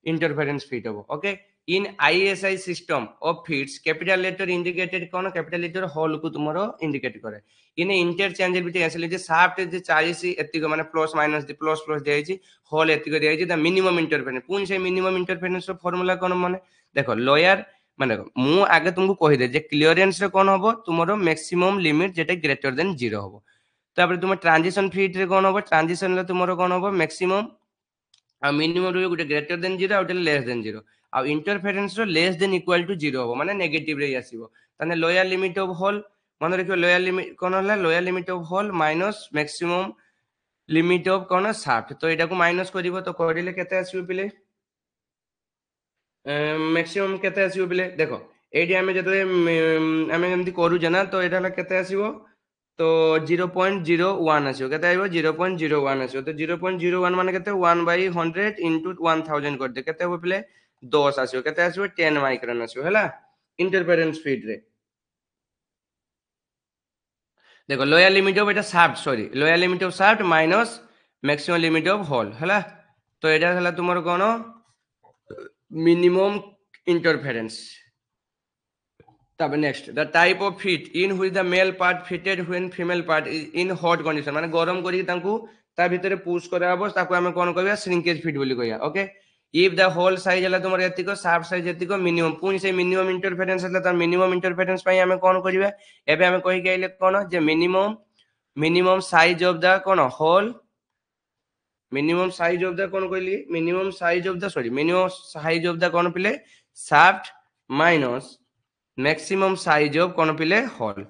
इंटरफेरेंस फीड होबो okay in ISI system of fits capital letter indicated कोन कैपिटल लेटर होल को तुमरो इंडिकेट करे इन इंटरचेंजेबिलिटी एसले जे शाफ्ट जे 40 एतिक माने प्लस माइनस दे प्लस दे आइछि होल एतिक दे आइछि द मिनिमम इंटरफेरेंस पुन से मिनिमम इंटरफेरेंस रो फार्मूला कोन माने देखो लोअर माने मु आगे तुमको कहि दे जे क्लियरेंस रे कोन होबो तुमरो मैक्सिमम लिमिट जेटा ग्रेटर देन 0 होबो तापर तुम ट्रांजिशन फीड रे कोन होबो ट्रांजिशन रे तुमरो कोन होबो मैक्सिमम आ मिनिमम रो गुटे ग्रेटर देन 0 आ गुटे लेस देन 0 आ इंटरफेरेंस रो लेस देन इक्वल टू 0 होबो माने नेगेटिव रे आसीबो तने लोअर लिमिट ऑफ होल मन रखियो लोअर लिमिट कोन होला lower limit of hole minus maximum limit of कोन शाफ्ट तो एटा को माइनस करिवो तो करिले केते आसीबो पिले मैक्सिमम केते आसीबो पिले देखो एडी हमें जते हमें एमती करू जना तो एटा ला केते आसीबो तो 0.01 आसीबो केते आइबो 0.01 आसीबो तो 0.01 माने केते 1/100 into 1000 कर दे केते हो पिले 10 आसीबो केते आसीबो 10 माइक्रोन आसीबो हला इंटरफेरेंस फीड रे देखो लोअर लिमिट ऑफ एटा shaft sorry lower limit of shaft minus maximum limit of hole हला तो एटा हला तुमर कोन मिनिमम इंटरफेरेंस तब next the type of fit in which the male part fitted when female part is in hot condition माने गरम करी तांकू ता भीतर पुश करा हबो ताको हमें कोन कहबा श्रिंकेज फिट बोली कहया okay if the hole size हला तुमर एतिको शाफ्ट साइज एतिको मिनिमम पुनी से मिनिमम इंटरफेरेंस हला त मिनिमम इंटरफेरेंस पई हमें कोन करबा एबे हमें कहि गेले कोन जे मिनिमम साइज ऑफ द कोन hole minimum size of the कोन कहली minimum size of the sorry minimum size of the कोन पिले shaft minus maximum size of कोन पिले hole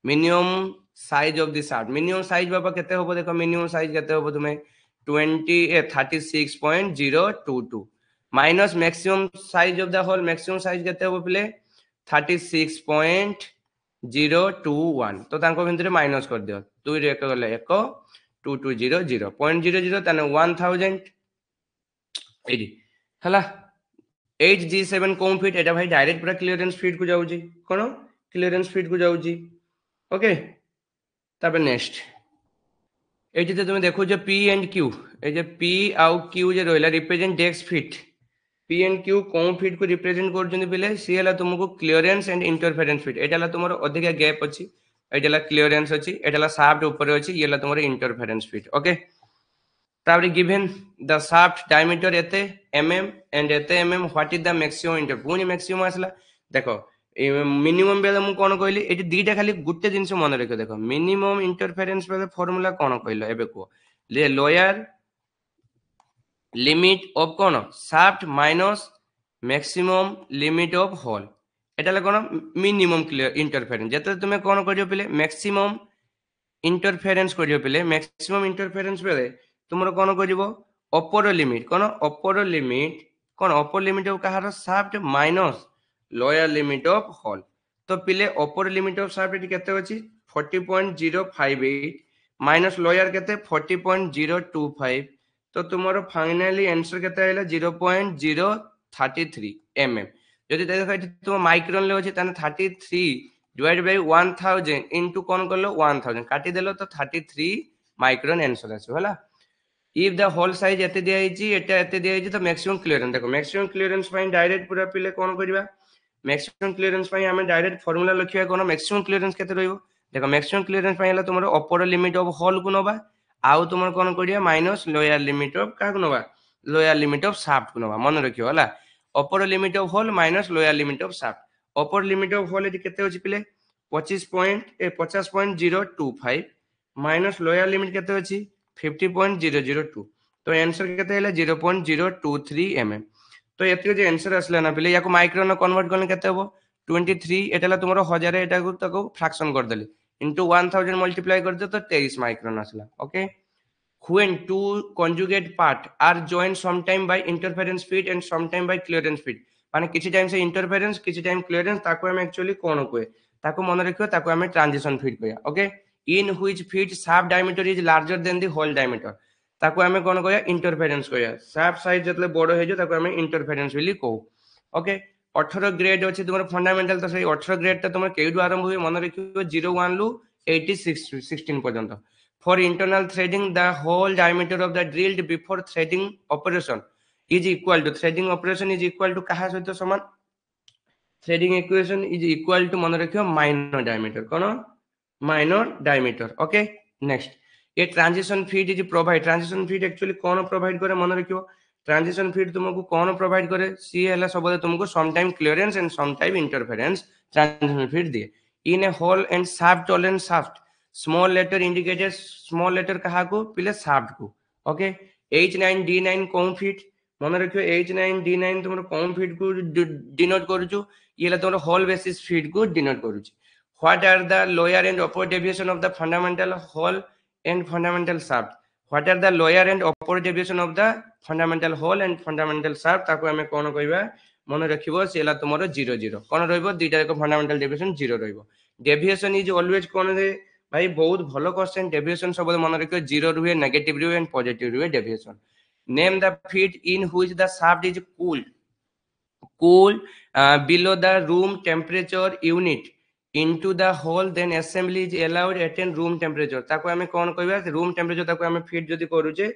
minimum size of the shaft minimum size बाबा केते होबो देखो मिनिमम साइज केते होबो तुमे 36.022 minus maximum size of the hole maximum size केते होबो पिले 36.021 तो तांको भितरे माइनस कर दियो 2 रे 1 गले 1 2200 0.00 ताने 1000 एडी हला 8G7 कोन फिट एटा भाई डायरेक्ट पूरा क्लियरेंस फिट को जाउजी कोन क्लियरेंस फिट को जाउजी ओके तबे नेक्स्ट एटी ते तुम देखो जे पी एंड क्यू ए जे पी आउ क्यू जे रहला रिप्रेजेंट डेक्स फिट पी एंड क्यू कोन फिट को रिप्रेजेंट करजनी बिले सी हला तुमको क्लियरेंस एंड इंटरफेरेंस फिट एटाला तुमरो अधिक गैप अछि एटाला क्लियरेंस अछि एटाला शाफ्ट ऊपर अछि येला तुमरो इंटरफेरेंस फिट ओके ताबरे गिवन द शाफ्ट डायमीटर एते mm एंड एते mm what is the maximum inter पुनी मैक्सिमम आसला देखो मिनिमम बेले मु कोन कहली एटी दीटा खाली गुटे जिंस मन रखो देखो मिनिमम इंटरफेरेंस बेले फार्मूला कोन कहलो एबे को ले लोअर लिमिट ऑफ कोन shaft minus maximum limit of hole एटा कोन मिनिमम क्लियर इंटरफेरेंस जते तुमे कोन करियो पले मैक्सिमम इंटरफेरेंस करियो पले मैक्सिमम इंटरफेरेंस बेले तुमरो कोन करिवो अपर लिमिट कोन अपर लिमिट ऑफ कहार shaft minus lower limit of hole तो पिले अपर लिमिट ऑफ शाफ्ट एटी केते अछि 40.058 माइनस लोअर केते 40.025 तो तुम्हारो फाइनली आंसर केते आइला 0.033 mm जदि देखो तुम माइक्रोन ले अछि तने 33 डिवाइड बाय 1000 इनटू कोन करलो 1000 काटी देलो तो 33 माइक्रोन आंसर आछो हला इफ द होल साइज एते दिया हिची एटा एते दिया हिची तो मैक्सिमम क्लियरेंस देखो मैक्सिमम क्लियरेंस फाइन डायरेक्ट पूरा पिले कोन करबा मैक्सिमम क्लियरेंस फाइन हमें डायरेक्ट फार्मूला लिखिया कोन मैक्सिमम क्लियरेंस केते रहइबो देखो मैक्सिमम क्लियरेंस फाइन हला तुमरो अपर लिमिट ऑफ होल को नबा आउ तुम कोन करिया माइनस लोअर लिमिट ऑफ का नबा लोअर लिमिट ऑफ शाफ्ट को नबा मन रखियो हला upper limit of hole minus lower limit of shaft upper limit of hole एटी केते होची पिले 50.025 माइनस लोअर लिमिट केते होची 50.002 तो आंसर केते हैला 0.023 mm तो एतियो जे आंसर असला ना पिले याको माइक्रोन कन्वर्ट करले केते होबो 23 एटाला तुमरो 1000 एटा को तको फ्रैक्शन कर देले into 1000 मल्टीप्लाई कर दे तो 23 माइक्रोन असला okay when two conjugate part are joined sometime by interference feed and sometime by clearance feed माने किछि टाइम से इंटरफेरेंस किछि टाइम क्लियरेंस ताको हम एक्चुअली कोन कोए ताको मन रखियो ताको हम ट्रांजिशन फीड कहया okay in which fit shaft diameter is larger than the hole diameter ताको हम कोन कहया इंटरफेरेंस कहया शाफ्ट साइज जतले बडो हे जो ताको हम इंटरफेरेंस बोली कहू ओके 18 ग्रेड अछि तुमर फंडामेंटल तो सही 18 ग्रेड त तुमर केडु आरंभ हुए मन रखियो 01 लु 16 पर्यंत for internal threading the whole diameter of the drilled before threading operation is equal to threading operation is equal to कहा सहित समान threading equation is equal to मन रखियो minor diameter कोन minor diameter okay next ये transition feed is provide transition feed actually cone provide करे मन रखियो transition feed तुमको कोन provide करे सी हला सबले तुमको sometime clearance and sometime interference transition feed दिए in a hole and shaft tolerance shaft small letter indicated small letter कहा को पिले शाफ्ट को ओके H9 D9 कोन फिट मन रखियो H9 D9 तुमरो कोन फिट को डिनोट करूछु येला तुमरो होल बेसिस फिट को डिनोट करूछु what are the lower and upper deviation of the fundamental hole and fundamental shaft what are the lower and upper deviation of the fundamental hole and fundamental shaft ताको हमें कोन कहबा मन रखिबो सेला तुमरो 0 0 कोन रहइबो दुईटा को फंडामेंटल डेविएशन 0 रहइबो डेविएशन इज ऑलवेज कोन रे भाई बहुत भलो क्वेश्चन डेविएशन सब मन रखियो 0 रुए नेगेटिव रुए एंड पॉजिटिव रुए deviation name the feet in which the shaft is cool below the room temperature unit into the hole then assembly is allowed at room temperature ताको आमे कौन कहबा रूम टेम्परेचर ताको आमे फिट जदी करूचे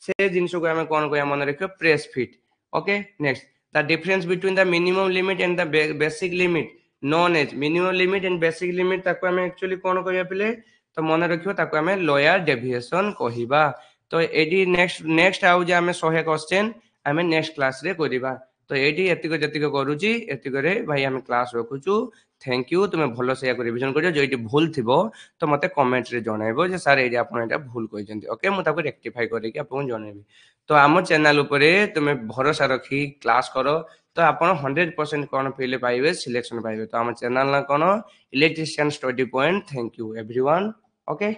से जिंस को आमे कौन कहया मन रखियो press fit okay next the difference between the minimum limit and the basic limit known as minimum limit and basic limit ताको आमे एक्चुअली कौन कहया पिले तो मन रखियो ताको आमे लोअर डेविएशन कहिबा तो एडी नेक्स्ट आउ जे आमे 100 क्वेश्चन आमे नेक्स्ट क्लास रे करिबा तो एडी एतिको जतिको करूची एतिको रे भाई आमे क्लास रखुचू थैंक यू तुम भल से रिविजन करियो जो एटी भूल थिबो तो मते कमेंट रे जणाइबो जे सर एडी आपन एटा भूल कहिसंती ओके मु ताको रेक्टिफाई करि कि आपन जणाइबी तो आम चैनल ऊपर तुम भरोसा रखी क्लास करो तो आपन 100% कोन फील पाइबे सिलेक्शन पाइबे तो आम चैनल ना कोन electrician study point thank you everyone okay